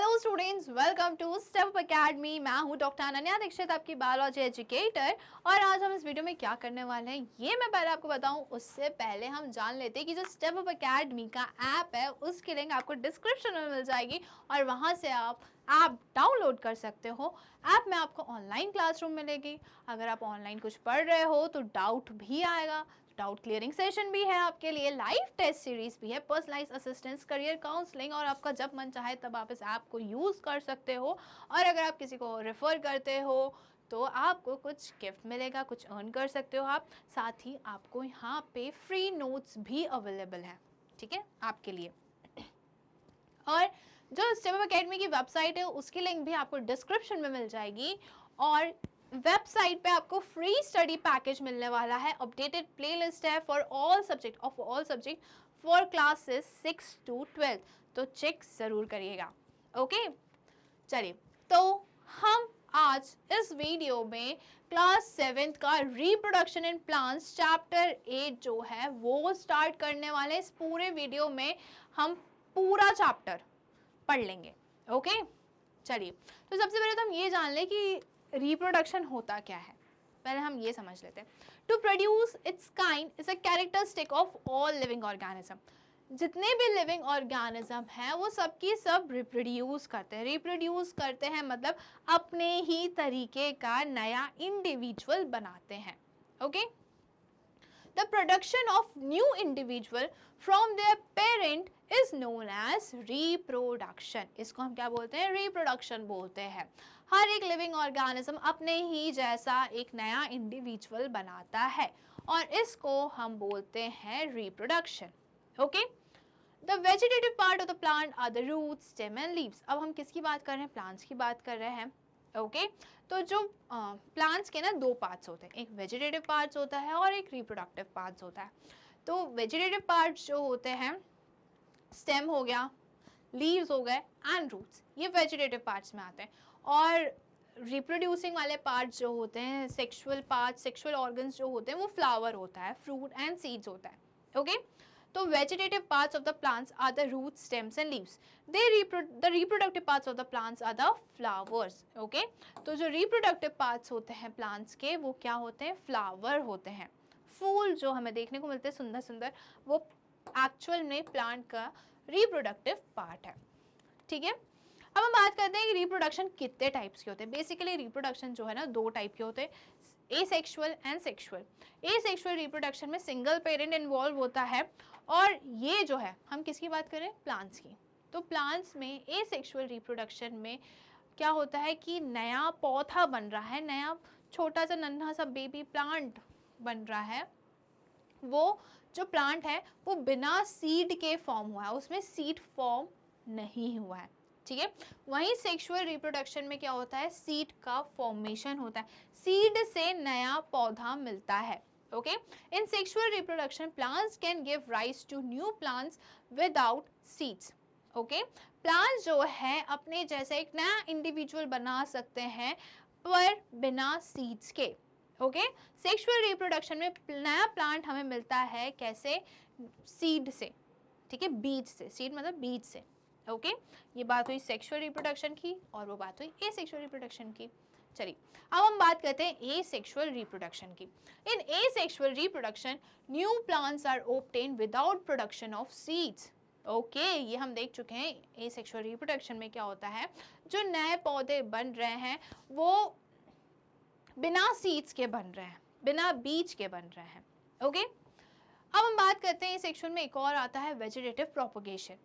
Hello students, welcome to Step Academy. मैं हूं doctor Ananya Dixit, आपकी बायोलॉजी एजुकेटर। और आज हम इस वीडियो में क्या करने वाले हैं ये मैं पहले आपको बताऊं, उससे पहले हम जान लेते हैं कि जो स्टेप अप अकेडमी का ऐप है उसकी लिंक आपको डिस्क्रिप्शन में मिल जाएगी और वहां से आप ऐप डाउनलोड कर सकते हो। ऐप में आपको ऑनलाइन क्लासरूम मिलेगी। अगर आप ऑनलाइन कुछ पढ़ रहे हो तो डाउट भी आएगा, डाउट क्लियरिंग सेशन भी है आपके लिए, लाइव टेस्ट सीरीज भी है, पर्सनलाइज असिस्टेंस, करियर काउंसलिंग, और आपका जब मन चाहे तब आप इस ऐप को यूज़ कर सकते हो। और अगर आप किसी को रेफर करते हो तो आपको कुछ गिफ्ट मिलेगा, कुछ अर्न कर सकते हो आप। साथ ही आपको यहाँ पे फ्री नोट्स भी अवेलेबल है, ठीक है, आपके लिए। और जो स्टेप अप अकेडमी की वेबसाइट है उसकी लिंक भी आपको डिस्क्रिप्शन में मिल जाएगी। और वेबसाइट पे आपको फ्री स्टडी पैकेज मिलने वाला है, अपडेटेड प्लेलिस्ट है for all subject for classes 6 to 12, तो चेक जरूर करिएगा। ओके, चलिए, तो हम आज इस वीडियो में क्लास 7th का रिप्रोडक्शन इन प्लांट्स चैप्टर 8 जो है वो स्टार्ट करने वाले हैं। इस पूरे वीडियो में हम पूरा चैप्टर पढ़ लेंगे। ओके, चलिए, तो सबसे पहले तो हम ये जान लें कि रिप्रोडक्शन होता क्या है। पहले हम ये समझ लेते हैं। To produce its kind is a characteristic of all living organism. जितने भी लिविंग ऑर्गेनिज्म हैं वो सबकी सब रिप्रोड्यूस करते हैं मतलब अपने ही तरीके का नया इंडिविजुअल बनाते हैं। Okay, the production of new individual from their parent is known as reproduction। इसको हम क्या बोलते हैं? रिप्रोडक्शन बोलते हैं। हर एक लिविंग ऑर्गेनिज्म अपने ही जैसा एक नया इंडिविजुअल बनाता है और इसको हम बोलते हैं reproduction. Okay, the vegetative part of the plant are the root, stem and leaves. अब हम किसकी बात कर रहे हैं? प्लांट्स की बात कर रहे हैं। ओके, तो जो प्लांट्स के ना दो पार्ट्स होते हैं, एक वेजिटेटिव पार्ट्स होता है और एक रिप्रोडक्टिव पार्ट्स होता है। तो वेजिटेटिव पार्ट्स जो होते हैं, स्टेम हो गया, लीव्स हो गए एंड रूट्स, ये वेजिटेटिव पार्ट्स में आते हैं। और रिप्रोड्यूसिंग वाले पार्ट्स जो होते हैं, सेक्सुअल पार्ट्स, सेक्सुअल ऑर्गन्स जो होते हैं, वो फ्लावर होता है, फ्रूट एंड सीड्स होता है। ओके, तो vegetative parts of the plants are the roots, stems and leaves. The reproductive parts of the plants are the flowers. Okay? तो जो reproductive parts होते हैं plants के, वो क्या होते हैं? फ्लावर होते हैं। फूल जो हमें देखने को मिलते हैं सुंदर सुंदर, वो एक्चुअल में प्लांट का रिप्रोडक्टिव पार्ट है। ठीक है, अब हम बात करते हैं कि रिप्रोडक्शन कितने टाइप्स के होते हैं। बेसिकली रिप्रोडक्शन जो है ना, दो टाइप के होते हैं, asexual and sexual. Asexual reproduction में सिंगल पेरेंट इन्वॉल्व होता है और ये जो है, हम किसकी बात करें? प्लांट्स की। तो प्लांट्स में एसेक्सुअल रिप्रोडक्शन में क्या होता है कि नया पौधा बन रहा है, नया छोटा सा नन्हा सा बेबी प्लांट बन रहा है। वो जो प्लांट है वो बिना सीड के फॉर्म हुआ है, उसमें सीड फॉर्म नहीं हुआ है। ठीक है, वहीं सेक्सुअल रिप्रोडक्शन में क्या होता है? सीड का फॉर्मेशन होता है, सीड से नया पौधा मिलता है। Okay, in sexual reproduction plants can give rise to new plants without seeds. Okay, plants जो है अपने जैसे एक नया इंडिविजुअल बना सकते हैं पर बिना सीड्स के। ओके, सेक्सुअल रिप्रोडक्शन में नया प्लांट हमें मिलता है कैसे? सीड से। ठीक है, बीज से, सीड मतलब बीज से। ओके, ये बात हुई सेक्सुअल रिप्रोडक्शन की और वो बात हुई एसेक्सुअल रिप्रोडक्शन की। चलिए, अब हम बात करते हैं एसेक्सुअल रिप्रोडक्शन की। In asexual reproduction new plants are obtain without production of seeds. Okay, ये हम देख चुके हैं। एसेक्सुअल रिप्रोडक्शन में क्या होता है? जो नए पौधे बन रहे हैं वो बिना सीड्स के बन रहे हैं, बिना बीज के बन रहे हैं। ओके, अब हम बात करते हैं एसेक्सुअल में एक और आता है vegetative propagation.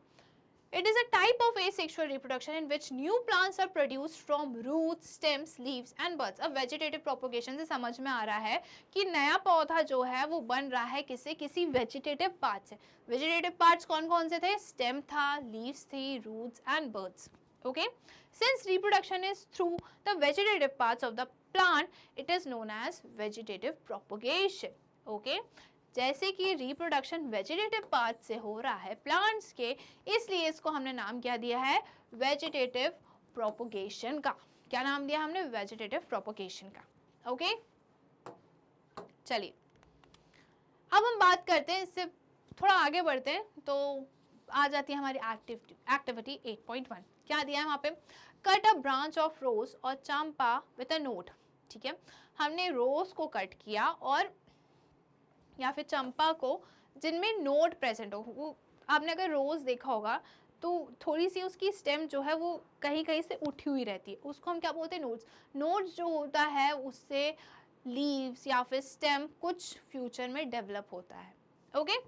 It is a type of asexual reproduction in which new plants are produced from roots, stems, leaves and buds। अब vegetative propagation से समझ में आ रहा है कि नया पौधा जो है वो बन रहा है किसी vegetative parts से। vegetative parts कौन कौन से थे? stem था, leaves थी, roots and buds। Okay? Since reproduction is through the vegetative parts of the plant, it is known as vegetative propagation। Okay? जैसे कि रिप्रोडक्शन वेजिटेटिव पार्ट से हो रहा है प्लांट्स के, इसलिए इसको हमने नाम क्या दिया है? वेजिटेटिव प्रोपगेशन का। क्या नाम दिया हमने? वेजिटेटिव प्रोपगेशन का। ओके, चलिए, अब हम बात करते हैं, इससे थोड़ा आगे बढ़ते हैं तो आ जाती है हमारी एक्टिविटी 8.1। क्या दिया है वहाँ पे, कट अ ब्रांच ऑफ रोज और चंपा विद अ नोट। ठीक है, हमने रोज को कट किया और या फिर चंपा को जिनमें नोट प्रेजेंट हो। वो आपने अगर रोज देखा होगा तो थोड़ी सी उसकी स्टेम जो है वो कहीं कहीं से उठी हुई रहती है, उसको हम क्या बोलते हैं, नोट्स। नोट्स जो होता है उससे लीव्स या फिर स्टेम कुछ फ्यूचर में डेवलप होता है। Okay,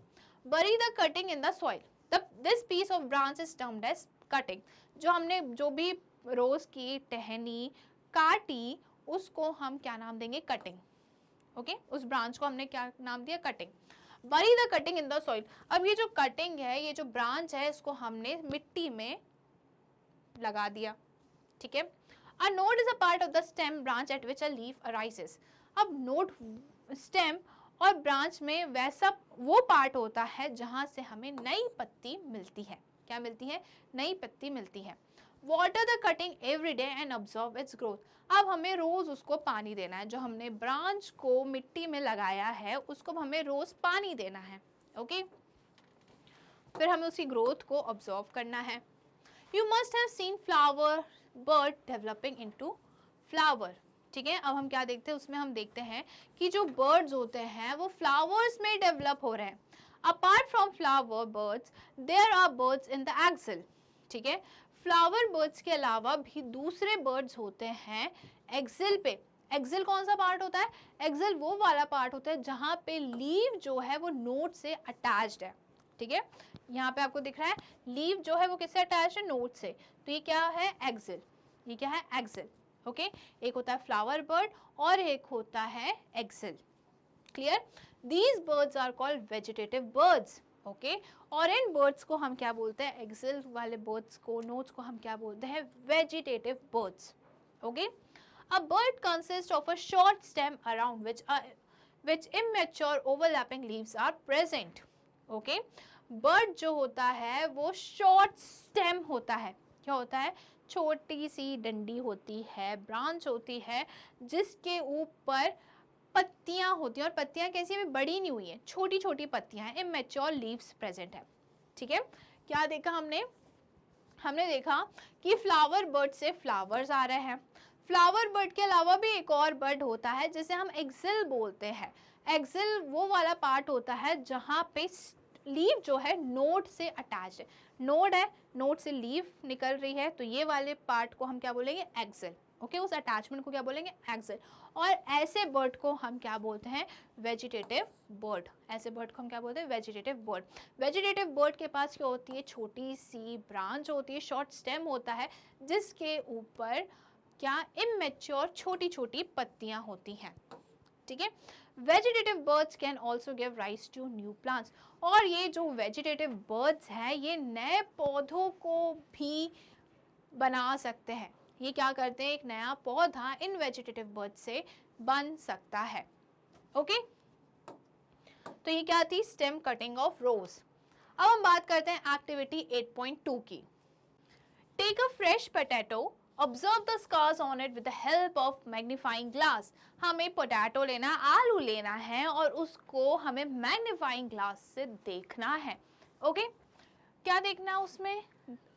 bury the cutting in the soil, this piece of branch is termed as cutting. जो हमने जो भी रोज की टहनी काटी उसको हम क्या नाम देंगे, कटिंग। ओके, उस ब्रांच को हमने क्या नाम दिया, कटिंग। बरी the cutting in the soil, अब ये जो कटिंग है, ये जो ब्रांच है, इसको हमने मिट्टी में लगा दिया। ठीक है, a node is a part of the stem branch at which a leaf arises. अब नोड, स्टेम और ब्रांच में वैसा वो पार्ट होता है जहां से हमें नई पत्ती मिलती है। क्या मिलती है, नई पत्ती मिलती है। Water the cutting every day and observe it's growth, अब हमें रोज उसको पानी देना है। जो हमने ब्रांच को मिट्टी में लगाया है उसको हमें रोज पानी देना है। ओके, फिर हमें उसकी ग्रोथ को ऑब्जर्व करना है। You must have seen flower bird developing into flower. ठीक है, अब हम क्या देखते हैं उसमें, हम देखते हैं कि जो बर्ड्स होते हैं वो फ्लावर्स में डेवलप हो रहे हैं। Apart from flower birds there are birds in the axil. ठीक है, फ्लावर बर्ड्स के अलावा भी दूसरे बर्ड्स होते हैं एक्सिल पे। एक्सिल कौन सा पार्ट होता है, एक्सिल वो वाला पार्ट होता है जहां पे लीव जो है वो नोट से अटैच्ड है। ठीक है, यहाँ पे आपको दिख रहा है लीव जो है वो किससे अटैच्ड है, नोट से। तो ये क्या है, एक्सिल। ये क्या है, एक्सिल। ओके, एक होता है फ्लावर बर्ड और एक होता है axil. Clear, these birds are called vegetative birds. Okay, और इन बर्ड्स को हम क्या बोलते हैं, एक्सिल वाले बर्ड्स को, नोट्स को हम क्या बोलते हैं, vegetative birds. Okay, a bird consist of a short stem around which immature overlapping leaves are present. Okay, bird जो होता है वो शॉर्ट स्टेम होता है। क्या होता है, छोटी सी डंडी होती है, ब्रांच होती है जिसके ऊपर पत्तियां होती हैं, और पत्तियां कैसी हैं, बड़ी नहीं हुई है, छोटी छोटी पत्तियां हैं, इमेच्योर लीव्स प्रेजेंट है। ठीक है, क्या देखा हमने, हमने देखा कि फ्लावर बर्ड से फ्लावर्स आ रहे हैं। फ्लावर बर्ड के अलावा भी एक और बर्ड होता है जिसे हम एक्सिल बोलते हैं। एक्सिल वो वाला पार्ट होता है जहां पे लीव जो है नोड से अटैच है। नोड है, नोड से लीव निकल रही है, तो ये वाले पार्ट को हम क्या बोलेंगे, एक्सिल। ओके, उस अटैचमेंट को क्या बोलेंगे, एक्सिल। और ऐसे बर्ड को हम क्या बोलते हैं, वेजिटेटिव बर्ड। ऐसे बर्ड को हम क्या बोलते हैं, वेजिटेटिव बर्ड। वेजिटेटिव बर्ड के पास क्या होती है, छोटी सी ब्रांच होती है, शॉर्ट स्टेम होता है जिसके ऊपर क्या, इमेच्योर छोटी छोटी पत्तियां होती हैं। ठीक है, vegetative birds can also give rise to new plants, और ये जो वेजिटेटिव बर्ड्स हैं ये नए पौधों को भी बना सकते हैं। ये क्या करते हैं, एक नया पौधा इन वेजिटेटिव बर्ड्स से बन सकता है। ओके, तो ये क्या थी, स्टेम कटिंग ऑफ रोज। अब हम बात करते हैं एक्टिविटी 8.2 की। Take a fresh potato, observe the scars on it with the help of magnifying glass. हमें पोटैटो लेना, आलू लेना है और उसको हमें मैग्नीफाइंग ग्लास से देखना है। ओके, क्या देखना है उसमें,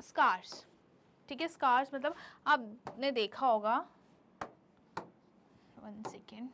स्कार्स। ठीक है, स्कार्स मतलब आपने देखा होगा, 1 सेकेंड,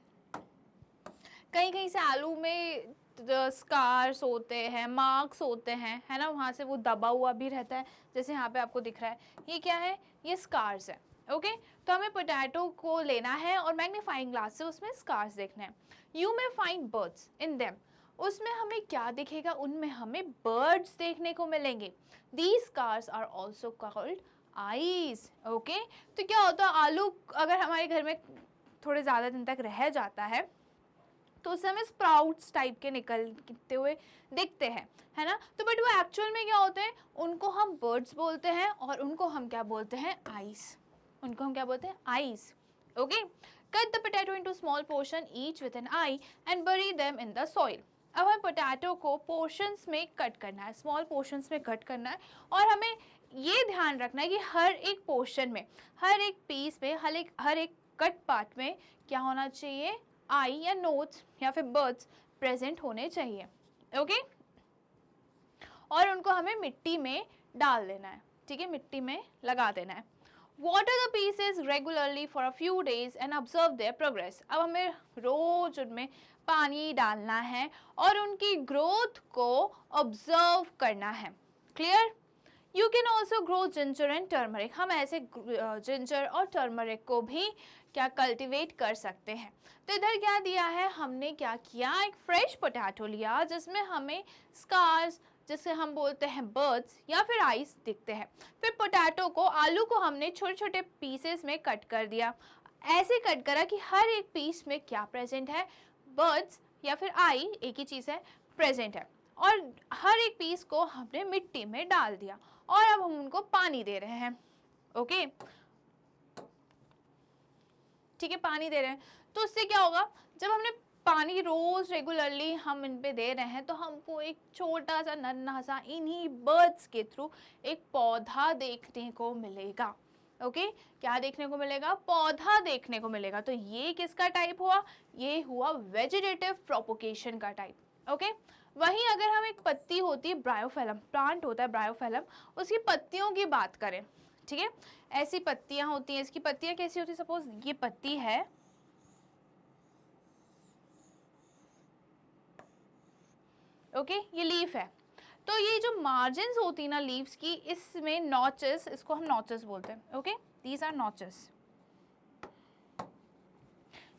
कहीं कहीं से आलू में स्कार्स होते हैं, मार्क्स होते हैं, है ना, वहां से वो दबा हुआ भी रहता है, जैसे यहाँ पे आपको दिख रहा है, ये क्या है, ये स्कार्स है। ओके, तो हमें पोटैटो को लेना है और मैग्नीफाइंग ग्लास से उसमें स्कार्स देखना है। You may find birds in them, उसमें हमें क्या दिखेगा, उनमें हमें बर्ड्स देखने को मिलेंगे। These scars are also called eyes. Okay, तो क्या होता है, आलू अगर हमारे घर में थोड़े ज़्यादा दिन तक रह जाता है तो उससे हमें स्प्राउट्स टाइप के निकलते हुए दिखते हैं, है ना, तो बट वो एक्चुअल में क्या होते हैं, उनको हम बर्ड्स बोलते हैं और उनको हम क्या बोलते हैं, आईज। उनको हम क्या बोलते हैं, eyes. Okay, cut the potato into small portion each with an eye and bury them in the soil. अब हमें पोटैटो को पोर्शंस में कट करना है, स्मॉल पोर्शंस में कट करना है, और हमें ये ध्यान रखना है कि हर एक पोर्शन में, हर एक पीस में, हर एक कट पार्ट में क्या होना चाहिए, आई या नोट्स या फिर बर्ड्स प्रेजेंट होने चाहिए। ओके, और उनको हमें मिट्टी में डाल देना है। ठीक है, मिट्टी में लगा देना है। Water the pieces regularly for a few days and observe their progress. अब हमें रोज उनमें पानी डालना है और उनकी ग्रोथ को ऑब्जर्व करना है। Clear? You can also grow ginger and turmeric. हम ऐसे जिंजर और टर्मरिक को भी क्या कल्टिवेट कर सकते हैं। तो इधर क्या दिया है, हमने क्या किया, एक फ्रेश पोटैटो लिया जिसमें हमें स्कार्स, जिसे हम बोलते हैं बर्ड्स या फिर आइस दिखते हैं। फिर पोटैटो को, आलू को हमने छोटे छोटे पीसेस में कट कर दिया। ऐसे कट करा कि हर एक पीस में क्या प्रेजेंट है, बर्ड्स या फिर आई, एक ही चीज़ है, प्रेजेंट है। और हर एक पीस को हमने मिट्टी में डाल दिया और अब हम उनको पानी दे रहे हैं। ओके, ठीक है, पानी दे रहे हैं। तो उससे क्या होगा, जब हमने पानी रोज रेगुलरली हम इन पे दे रहे हैं तो हमको एक छोटा सा नन्हा सा इन्हीं बर्ड्स के थ्रू एक पौधा देखने को मिलेगा। ओके, क्या देखने को मिलेगा, पौधा देखने को मिलेगा। तो ये किसका टाइप हुआ, ये हुआ वेजिटेटिव प्रोपोगेशन का टाइप। ओके, वहीं अगर हम एक पत्ती होती है, ब्रायोफिलम प्लांट होता है, ब्रायोफिलम, उसकी पत्तियों की बात करें, ठीक है, ऐसी पत्तियां होती हैं। इसकी पत्तियां कैसी होती है, सपोज ये पत्ती है, ओके, ये लीफ है। तो ये जो मार्जिन्स होती ना लीव्स की, इसमें नॉचेस, इसको हम नॉचेस बोलते हैं। Okay, these are notches.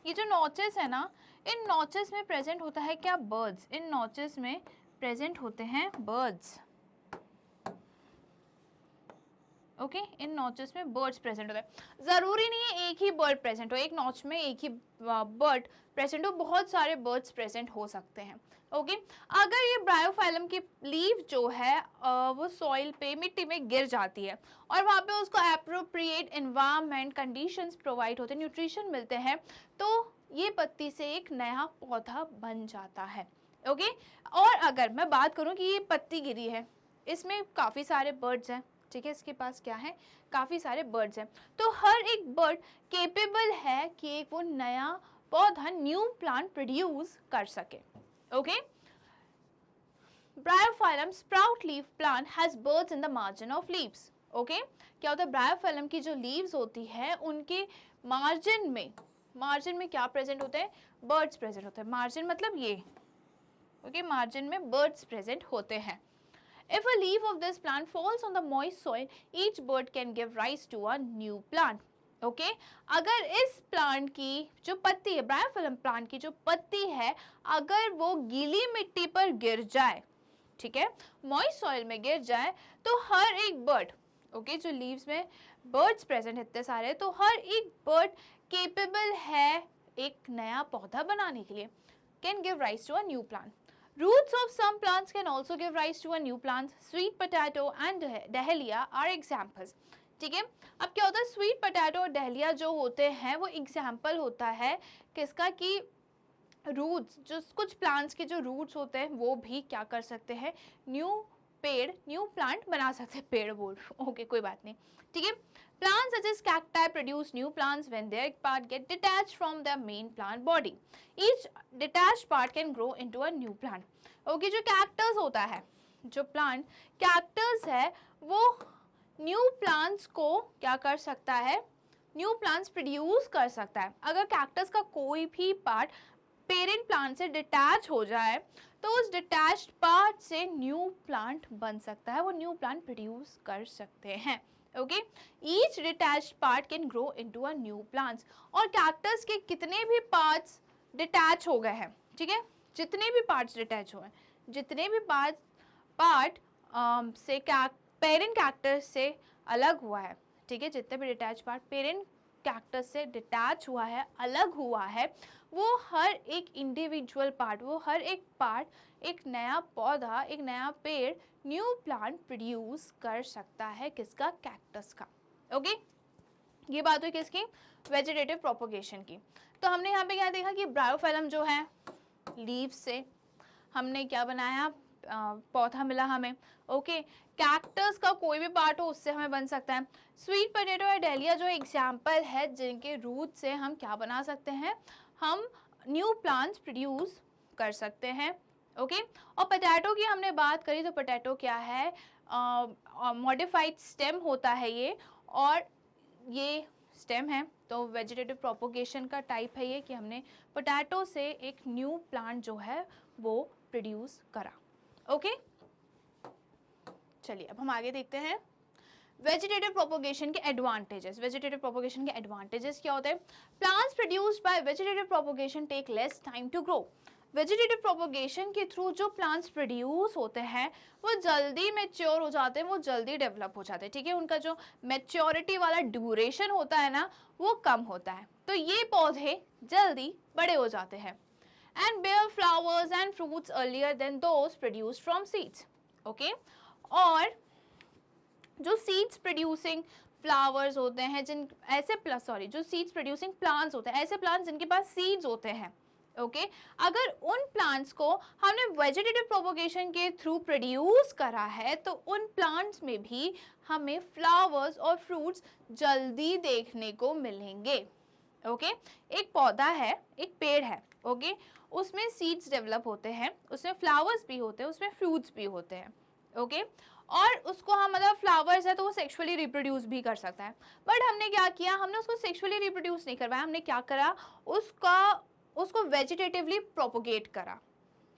ये जो नॉचेस है ना, इन नॉचेस में प्रेजेंट होता है क्या, बर्ड्स। इन नॉचेस में प्रेजेंट होते हैं बर्ड्स। ओके, इन नॉचेस में बर्ड्स प्रेजेंट होता है। जरूरी नहीं है एक ही बर्ड प्रेजेंट हो, एक नॉच में एक ही बर्ड प्रेजेंट हो, बहुत सारे बर्ड्स प्रेजेंट हो सकते हैं। ओके, अगर ये ब्रायोफाइलम की लीफ जो है वो सॉइल पे, मिट्टी में गिर जाती है और वहाँ पे उसको एप्रोप्रिएट एनवायरनमेंट कंडीशंस प्रोवाइड होते हैं, न्यूट्रिशन मिलते हैं, तो ये पत्ती से एक नया पौधा बन जाता है। ओके, और अगर मैं बात करूँ कि ये पत्ती गिरी है, इसमें काफ़ी सारे बर्ड्स हैं, ठीक है, इसके पास क्या है, काफ़ी सारे बर्ड्स हैं, तो हर एक बर्ड केपेबल है कि एक वो नया पौधा, न्यू प्लांट प्रोड्यूस कर सके। Okay, Bryophyllum sprout leaf plant has birds in the margin of leaves. Okay, क्या होता है, ब्रायोफाइलम की जो लीव्स होती है उनके मार्जिन में क्या प्रेजेंट होते हैं, बर्ड्स प्रेजेंट होते हैं। मार्जिन मतलब ये, ओके, मार्जिन में बर्ड्स प्रेजेंट होते हैं। If a leaf of this plant falls on the moist soil, each bird can give rise to a new plant. Okay? अगर इस प्लांट की जो पत्ती है, ब्रायोफिलम प्लांट की जो पत्ती है, अगर वो गीली मिट्टी पर गिर जाए, ठीक है, मॉइस्ट सॉइल में गिर जाए, तो हर एक बर्ड, ओके, जो लीव्स में बर्ड्स प्रेजेंट इतने सारे, तो हर एक बर्ड केपेबल है एक नया पौधा बनाने के लिए, can give rise to a new plant. Roots of some plants can also give rise to a new plant. Sweet potato and dahlia are examples. ठीक है, अब क्या होता है, स्वीट पोटैटो और डहलिया जो होते हैं वो एग्जाम्पल होता है किसका, कि रूट्स, जो कुछ प्लांट्स के जो रूट्स होते हैं वो भी क्या कर सकते हैं, न्यू पेड़, न्यू प्लांट बना सकते हैं। पेड़ बोल, ओके, कोई बात नहीं, ठीक है। Plants such as cacti produce new plants when their part get detached from their main plant body. Each detached part can grow into a new plant. Okay, जो cactus होता है, जो plant cactus है, वो new plants को क्या कर सकता है, new plants produce कर सकता है। अगर cactus का कोई भी part पेरेंट प्लांट से डिटैच हो जाए तो उस डिटैच्ड पार्ट से न्यू प्लांट बन सकता है, वो न्यू प्लांट प्रोड्यूस कर सकते हैं। Okay, each detached part can grow into a new plants. और कैक्टस के कितने भी पार्ट्स डिटैच हो गए हैं, ठीक है, जितने भी पार्ट्स डिटैच हुए हैं, जितने भी पार्ट से पेरेंट कैक्टस से अलग हुआ है, ठीक है, जितने भी डिटैच पार्ट पेरेंट कैक्टस से डिटैच हुआ है, अलग हुआ है, वो हर एक इंडिविजुअल पार्ट, वो हर एक पार्ट एक नया पौधा, एक नया पेड़, न्यू प्लांट प्रोड्यूस कर सकता है, किसका, कैक्टस का। ओके, ये बात हुई किसकी, वेजिटेटिव प्रोपोगेशन की। तो हमने यहाँ पे क्या देखा कि ब्रायोफाइलम जो है, लीव से हमने क्या बनाया, पौधा मिला हमें। ओके, कैक्टस का कोई भी पार्ट हो उससे हमें बन सकता है। स्वीट पोटैटो और डहलिया जो एग्जाम्पल है, जिनके रूट से हम क्या बना सकते हैं, हम न्यू प्लांट्स प्रोड्यूस कर सकते हैं। ओके, और पोटैटो की हमने बात करी तो पोटैटो क्या है, मॉडिफाइड स्टेम होता है ये, और ये स्टेम है। तो वेजिटेटिव प्रोपोगेशन का टाइप है ये कि हमने पोटैटो से एक न्यू प्लांट जो है वो प्रोड्यूस करा। ओके, चलिए अब हम आगे देखते हैं वेजिटेटिव प्रोपोगेशन के एडवांटेजेस। वेजिटेटिव प्रोपोगेशन के एडवांटेजेस क्या होते हैं? Plants produced by vegetative propagation take less time to grow. Vegetative propagation के थ्रू जो प्लांट्स प्रोड्यूस होते हैं वो जल्दी मैच्योर हो जाते हैं, वो जल्दी डेवलप हो जाते हैं, ठीक है। उनका जो मैच्योरिटी वाला ड्यूरेशन होता है ना वो कम होता है, तो ये पौधे जल्दी बड़े हो जाते हैं। And bear flowers and fruits earlier than those produced from seeds. Okay, और जो सीड्स प्रोड्यूसिंग फ्लावर्स होते हैं, जिन ऐसे जो सीड्स प्रोड्यूसिंग प्लांट्स होते हैं, ऐसे प्लांट्स जिनके पास सीड्स होते हैं, ओके, अगर उन प्लांट्स को हमने वेजिटेटिव प्रोपोगेशन के थ्रू प्रोड्यूस करा है तो उन प्लांट्स में भी हमें फ्लावर्स और फ्रूट्स जल्दी देखने को मिलेंगे। ओके, एक पौधा है, एक पेड़ है, ओके, उसमें सीड्स डेवलप होते हैं, उसमें फ्लावर्स भी होते हैं, उसमें फ्रूट्स भी होते हैं, ओके, और उसको हम मतलब फ्लावर्स है तो वो सेक्सुअली रिप्रोड्यूस भी कर सकता है। बट हमने क्या किया, हमने उसको सेक्सुअली रिप्रोड्यूस नहीं करवाया, हमने क्या करा, उसको वेजिटेटिवली प्रोपोगेट करा,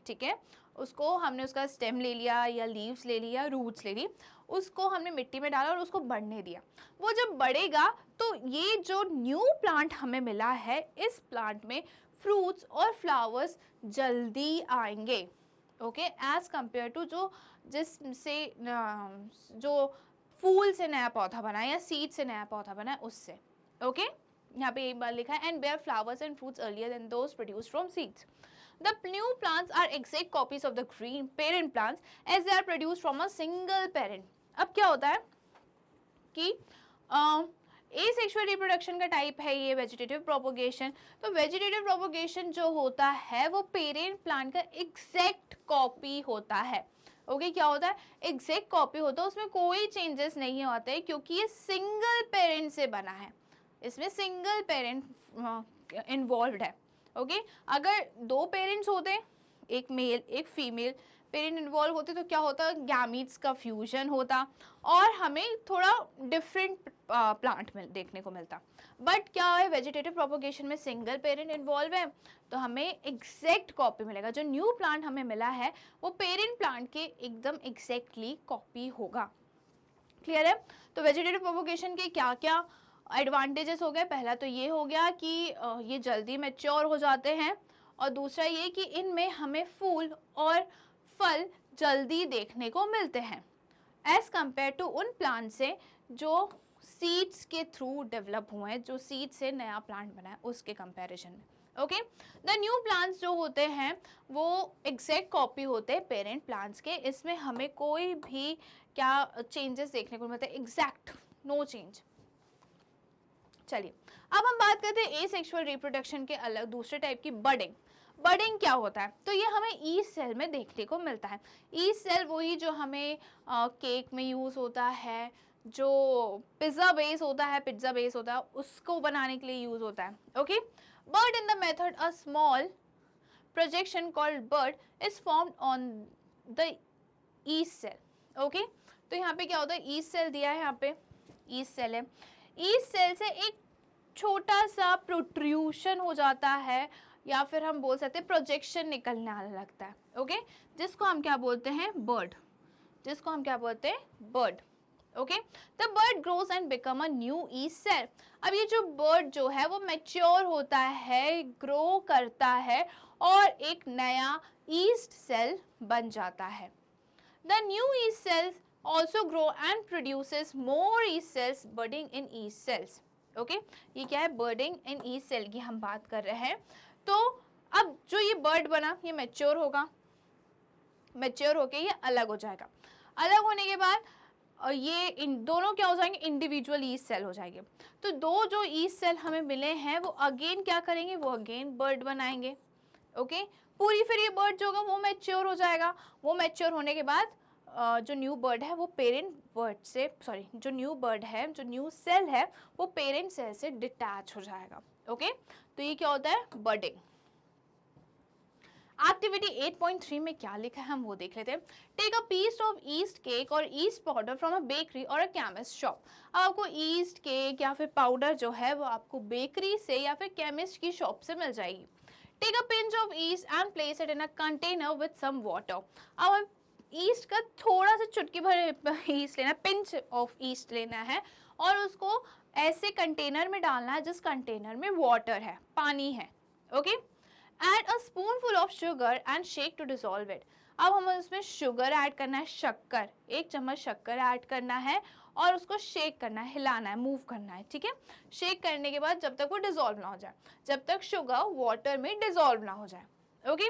ठीक है। उसको हमने उसका स्टेम ले लिया या लीव्स ले लिया, रूट्स ले ली, उसको हमने मिट्टी में डाला और उसको बढ़ने दिया। वो जब बढ़ेगा तो ये जो न्यू प्लांट हमें मिला है, इस प्लांट में फ्रूट्स और फ्लावर्स जल्दी आएंगे, ओके, एज कंपेयर टू जिससे जो फूल से नया पौधा बना या सीड से नया पौधा बना है उससे। ओके, यहाँ पे एक बार लिखा है and bear flowers and fruits earlier than those produced from seeds. The new plants are exact copies of the green parent plants as they are produced from a single parent. अब क्या होता है कि एसेक्सुअल रिप्रोडक्शन का type है ये vegetative propagation. तो vegetative propagation जो होता है वो पेरेंट प्लांट का एग्जैक्ट कॉपी होता है। ओके, क्या होता है, एग्जैक्ट कॉपी होता है, उसमें कोई चेंजेस नहीं होते क्योंकि ये सिंगल पेरेंट से बना है, इसमें सिंगल पेरेंट इन्वॉल्व है। ओके, अगर दो पेरेंट्स होते, एक मेल एक फीमेल पेरेंट इन्वॉल्व होते तो क्या होता, गैमीट्स का फ्यूजन होता और हमें थोड़ा डिफरेंट प्लांट में देखने को मिलता। बट क्या है, वेजिटेटिव प्रोपोगेशन में सिंगल पेरेंट इन्वॉल्व है तो हमें एग्जैक्ट कॉपी मिलेगा। जो न्यू प्लांट हमें मिला है वो पेरेंट प्लांट के एकदम एग्जैक्टली कॉपी होगा। क्लियर है? तो वेजिटेटिव प्रोपोगेशन के क्या क्या एडवांटेजेस हो गए? पहला तो ये हो गया कि ये जल्दी मैच्योर हो जाते हैं, और दूसरा ये कि इनमें हमें फूल और फल जल्दी देखने को मिलते हैं एज कंपेयर टू उन प्लांट से जो सीड्स के थ्रू डेवलप हुए हैं, जो सीड से नया प्लांट बना है उसके कंपैरिजन में। ओके, द न्यू प्लांट्स जो होते हैं वो एग्जैक्ट कॉपी होते हैं पेरेंट प्लांट्स के, इसमें हमें कोई भी क्या चेंजेस देखने को मिलते हैं, एग्जैक्ट नो चेंज। चलिए अब हम बात करते हैं एसेक्सुअल रिप्रोडक्शन के अलग दूसरे टाइप की, बडिंग। बडिंग क्या होता है? तो ये हमें ईस्ट सेल में देखने को मिलता है। ईस्ट सेल वही जो हमें केक में यूज होता है, जो पिज्जा बेस होता है उसको बनाने के लिए यूज होता है। Okay, but in the method a small projection called bud is formed on the yeast cell. Okay, तो यहाँ पे क्या होता है, ईस्ट सेल दिया है, यहाँ पे ईस्ट सेल है, ईस्ट सेल से एक छोटा सा प्रोट्रूशन हो जाता है या फिर हम बोल सकते हैं प्रोजेक्शन निकलने आने लगता है। ओके, जिसको हम क्या बोलते हैं, बर्ड, जिसको हम क्या बोलते हैं, bird. Okay, the bird grows and become a new yeast cell. अब ये जो बर्ड जो है वो मैच्योर होता है, ग्रो करता है और एक नया ईस्ट सेल बन जाता है। The new east sales also grow and produces more yeast cells budding in yeast cells. Okay, ये क्या है, budding in yeast cell की हम बात कर रहे हैं। तो अब जो ये बर्ड बना ये मैच्योर होगा, मैच्योर होके ये अलग हो जाएगा, अलग होने के बाद ये इन दोनों क्या हो जाएंगे, इंडिविजुअल ईस्ट सेल हो जाएंगे। तो दो जो ईस्ट सेल हमें मिले हैं वो अगेन क्या करेंगे, वो अगेन बर्ड बनाएंगे। ओके, पूरी फिर ये बर्ड जो होगा वो मैच्योर हो जाएगा। वो मैच्योर होने के बाद जो न्यू बर्ड है वो पेरेंट बर्ड से जो न्यू बर्ड है, जो न्यू सेल है वो पेरेंट सेल से डिटैच हो जाएगा। ओके, तो ये क्या होता है, बर्डिंग। एक्टिविटी 8.3 में क्या लिखा है हम वो देख लेते हैं। Take a piece of yeast cake और yeast powder from a bakery और अ केमिस्ट शॉप। आपको ईस्ट केक या फिर पाउडर जो है वो आपको बेकरी से या फिर केमिस्ट की शॉप से मिल जाएगी। Take a pinch of yeast and place it in a container with some water. अब हम ईस्ट का थोड़ा सा चुटकी भर ईस्ट लेना, पिंच ऑफ ईस्ट लेना है और उसको ऐसे कंटेनर में डालना है जिस कंटेनर में वाटर है, पानी है। Okay, add a spoonful of sugar and shake to dissolve it. अब हमें उसमें शुगर ऐड करना है, शक्कर, 1 चम्मच शक्कर ऐड करना है और उसको शेक करना है, हिलाना है, मूव करना है। ठीक है, शेक करने के बाद जब तक वो डिसॉल्व ना हो जाए, जब तक शुगर वाटर में डिसॉल्व ना हो जाए। Okay,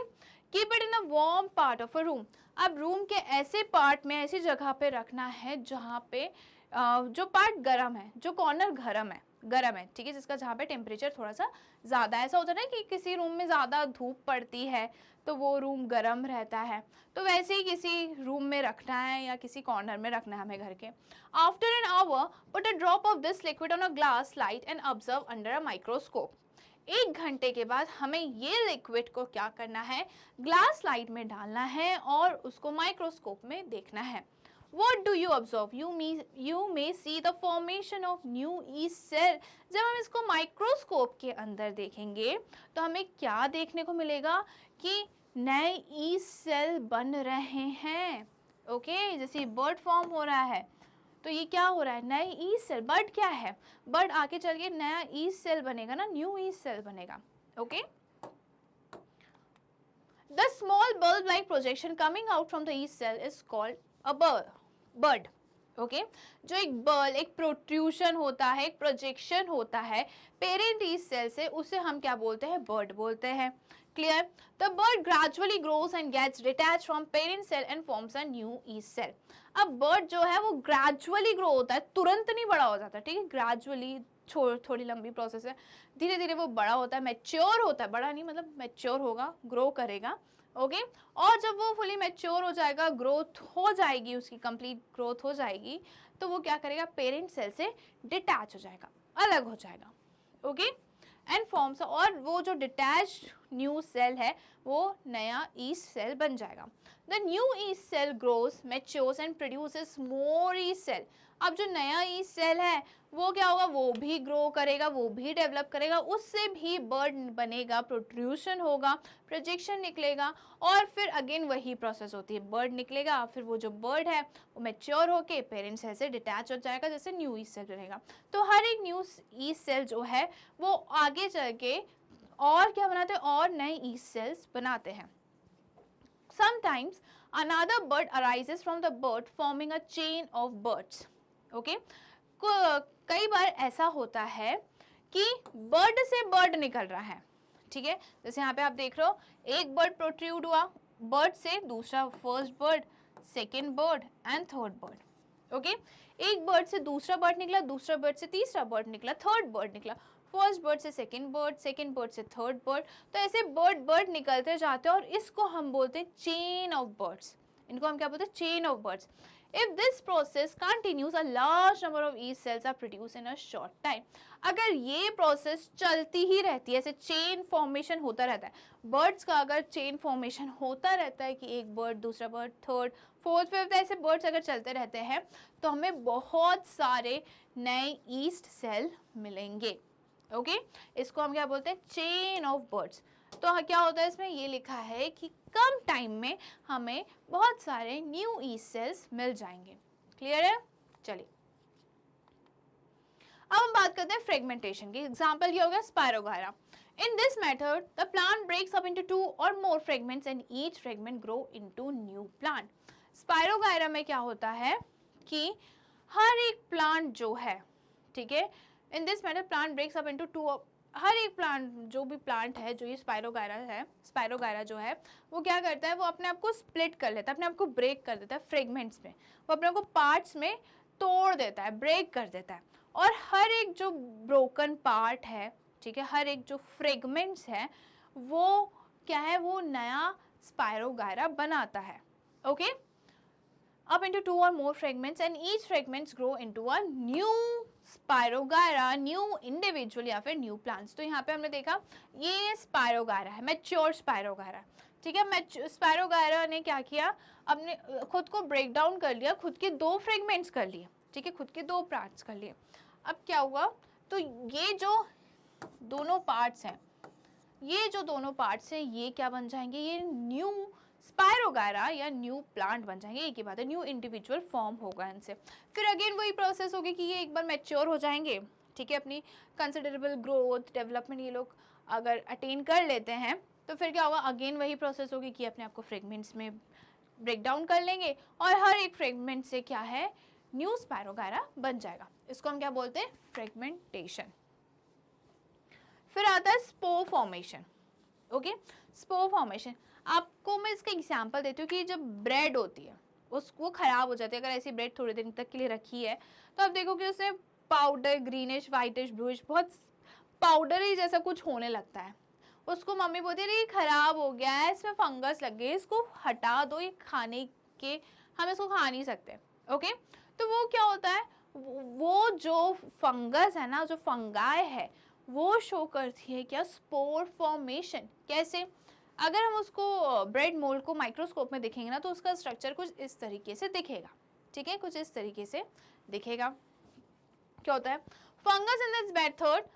keep it in a warm part of a room. अब रूम के ऐसे पार्ट में, ऐसी जगह पे रखना है जहाँ पे जो पार्ट गर्म है, जो कॉर्नर गर्म है, ठीक है, जिसका जहाँ पे टेम्परेचर थोड़ा सा ज़्यादा, ऐसा होता है ना कि किसी रूम में ज़्यादा धूप पड़ती है तो वो रूम गर्म रहता है, तो वैसे ही किसी रूम में रखना है या किसी कॉर्नर में रखना है हमें घर के। After an hour put a drop of this liquid on a glass slide and observe under a microscope. 1 घंटे के बाद हमें ये लिक्विड को क्या करना है, ग्लास स्लाइड में डालना है और उसको माइक्रोस्कोप में देखना है। What do you observe? You may see the formation of new yeast cell. जब हम इसको माइक्रोस्कोप के अंदर देखेंगे तो हमें क्या देखने को मिलेगा कि नए ईस्ट सेल बन रहे हैं। ओके, जैसे बर्ड फॉर्म हो रहा है तो ये क्या हो रहा है, नए ईस्ट सेल। बर्ड क्या है, बर्ड आके चल के नया ईस्ट सेल बनेगा ना, न्यू ईस्ट सेल बनेगा। Okay, the small bulb-like projection coming out from the yeast cell is called a bud. Okay, जो एक बल्ब, एक प्रोट्रूशन होता है, एक प्रोजेक्शन होता है पेरेंट ईस्ट सेल से, उसे हम क्या बोलते हैं, बर्ड बोलते हैं। Clear? The bird gradually grows and gets detach from parent cell and forms a new yeast cell. अब बर्ड जो है वो ग्रेजुअली ग्रो होता है, तुरंत नहीं बड़ा हो जाता, ठीक है, ग्रेजुअली, थोड़ी लंबी प्रोसेस है, धीरे धीरे वो बड़ा होता है, मैच्योर होता है, बड़ा नहीं मतलब मैच्योर होगा, ग्रो करेगा। ओके, और जब वो फुली मैच्योर हो जाएगा, ग्रोथ हो जाएगी, उसकी कंप्लीट ग्रोथ हो जाएगी, तो वो क्या करेगा, पेरेंट सेल से डिटैच हो जाएगा, अलग हो जाएगा। ओके, एंड फॉर्म्स, और वो जो डिटैच्ड न्यू सेल है वो नया ईस्ट सेल बन जाएगा। The new yeast cell grows, matures and produces more yeast cell. अब जो नया ईस्ट सेल है वो क्या होगा, वो भी ग्रो करेगा, वो भी डेवलप करेगा, उससे भी बर्ड बनेगा, प्रोट्रूशन होगा, प्रोजेक्शन निकलेगा, और फिर अगेन वही प्रोसेस होती है, बर्ड निकलेगा, फिर वो जो बर्ड है वो मैच्योर होके पेरेंट सेल से डिटैच हो जाएगा, जैसे न्यू ईस्ट सेल बनेगा। तो हर एक न्यू ईस्ट सेल जो है वो आगे चल के और क्या बनाते हैं, और नए ईस्ट सेल्स बनाते हैं। Sometimes another bird arises from the bird forming a chain of birds. Okay? कई बार ऐसा होता है कि बर्ड से बर्ड निकल रहा है, ठीक है, जैसे यहाँ पे आप देख रहे हो, एक बर्ड प्रोट्रूड हुआ, बर्ड से दूसरा, first bird, second bird and third bird. Okay, एक बर्ड से दूसरा बर्ड निकला, दूसरा बर्ड से तीसरा बर्ड निकला, थर्ड बर्ड निकला, फर्स्ट बर्ड से सेकेंड बर्ड से थर्ड बर्ड, तो ऐसे बर्ड निकलते जाते हैं और इसको हम बोलते हैं चेन ऑफ बर्ड्स। इनको हम क्या बोलते हैं, chain of birds. If this process continues, a large number of yeast cells are produced in a short time. अगर ये प्रोसेस चलती ही रहती है, ऐसे चेन फॉर्मेशन होता रहता है, बर्ड्स का अगर चेन फॉर्मेशन होता रहता है कि एक बर्ड, दूसरा बर्ड, थर्ड, फोर्थ, फिफ्थ, ऐसे बर्ड्स अगर चलते रहते हैं तो हमें बहुत सारे नए ईस्ट सेल मिलेंगे। ओके, इसको हम क्या बोलते हैं, चेन ऑफ बर्ड्स। तो क्या होता है, इसमें ये लिखा है कि कम टाइम में हमें बहुत सारे न्यू ईस्ट सेल्स मिल जाएंगे। क्लियर है? चलिए अब हम बात करते हैं फ्रेगमेंटेशन की। एग्जांपल ये हो गया spirogyra. In this method the plant breaks up into 2 और more fragments and each fragment grow into new plant. Spirogyra में क्या होता है कि हर एक प्लांट जो है, ठीक है, in this method plant breaks up into 2, हर एक प्लांट, जो भी प्लांट है, जो ये स्पायरोगायरा जो है वो क्या करता है, वो अपने आप को स्प्लिट कर लेता है, अपने आप को ब्रेक कर देता है फ्रेगमेंट्स में, वो अपने आप को पार्ट्स में तोड़ देता है, ब्रेक कर देता है, और हर एक जो ब्रोकन पार्ट है, ठीक है, हर एक जो फ्रेगमेंट्स है वो क्या है, वो नया स्पायरोगायरा बनाता है। Okay, up into 2 or more fragments and each fragments grow into a new spirogyra, new individual या फिर न्यू प्लांट्स। तो यहाँ पे हमने देखा ये स्पायरोगायरा है, मैच्योर स्पायरोगायरा, ठीक है। स्पैरोगायरा ने क्या किया, अपने खुद को ब्रेक डाउन कर लिया, खुद के 2 फ्रेगमेंट्स कर लिए, ठीक है, खुद के 2 पार्ट्स कर लिए। अब क्या हुआ, तो ये जो दोनों पार्ट्स हैं, ये जो दोनों पार्ट्स हैं, ये क्या बन जाएंगे, ये न्यू स्पायरोगायरा या न्यू प्लांट बन जाएंगे। एक ही बात है, न्यू इंडिविजुअल फॉर्म होगा इनसे। फिर अगेन वही प्रोसेस होगी कि ये एक बार मैच्योर हो जाएंगे, ठीक है, अपनी कंसिडरेबल ग्रोथ डेवलपमेंट ये लोग अगर अटेन कर लेते हैं, तो फिर क्या होगा, अगेन वही प्रोसेस होगी कि अपने आप को फ्रेगमेंट्स में ब्रेक डाउन कर लेंगे और हर एक फ्रेगमेंट से क्या है, न्यू स्पायरोगायरा बन जाएगा। इसको हम क्या बोलते हैं, फ्रेगमेंटेशन। फिर आता है spore formation. Okay, spore formation, आपको मैं इसका एग्जांपल देती हूँ कि जब ब्रेड होती है वो खराब हो जाती है। अगर ऐसी ब्रेड थोड़े दिन तक के लिए रखी है तो आप देखो कि उसमें पाउडर, ग्रीनिश, वाइटिश, ब्लूइश, बहुत पाउडर ही जैसा कुछ होने लगता है। उसको मम्मी बोलती है ये खराब हो गया है, इसमें फंगस लग गई, इसको हटा दो, ये खाने के, हम इसको खा नहीं सकते। ओके, तो वो क्या होता है, वो जो फंगस है ना, जो फंगाई है, वो शो करती है क्या, स्पोर फॉर्मेशन। कैसे, अगर हम उसको ब्रेड मोल्ड को माइक्रोस्कोप में देखेंगे ना, तो उसका स्ट्रक्चर कुछ इस तरीके से दिखेगा, ठीक है, कुछ इस तरीके से दिखेगा। क्या होता है, fungus in this method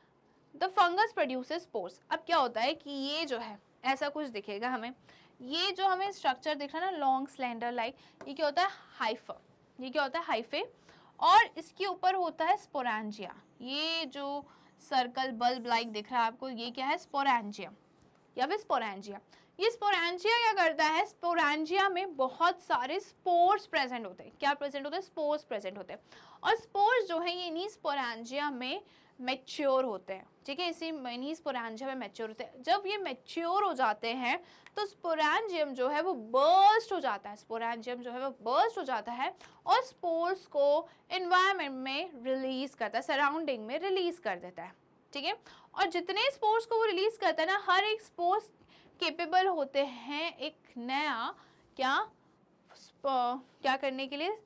the fungus produces spores. अब क्या होता है कि ये जो है ऐसा कुछ दिखेगा हमें, ये जो हमें स्ट्रक्चर दिख रहा है ना, लॉन्ग स्लेंडर लाइक, ये क्या होता है, हाइफा, ये क्या होता है, हाइफे, और इसके ऊपर होता है स्पोरेंजिया। ये जो सर्कल बल्ब लाइक दिख रहा है आपको, ये क्या है, स्पोरेंजिया या फिर स्पोरेंजिया। ये स्पोरेंजिया क्या करता है, स्पोरेंजिया में बहुत सारे स्पोर्स प्रेजेंट होते हैं। क्या प्रेजेंट होते हैं, स्पोर्स प्रेजेंट होते हैं। और स्पोर्स जो है ये इन्हीं स्पोरेंजिया में मैच्योर होते हैं, ठीक है, इन्हीं स्पोरेंजिया में मैच्योर होते हैं। जब ये मैच्योर हो जाते हैं तो स्पोरेंजियम जो है वो बर्स्ट हो जाता है, स्पोरेंजियम जो है वो बर्स्ट हो जाता है और स्पोर्स को एनवायरनमेंट में रिलीज करता है, सराउंडिंग में रिलीज कर देता है, ठीक है। और जितने स्पोर्स को वो रिलीज करता है ना, हर एक स्पोर्स केपेबल होते हैं एक नया क्या करने के लिए,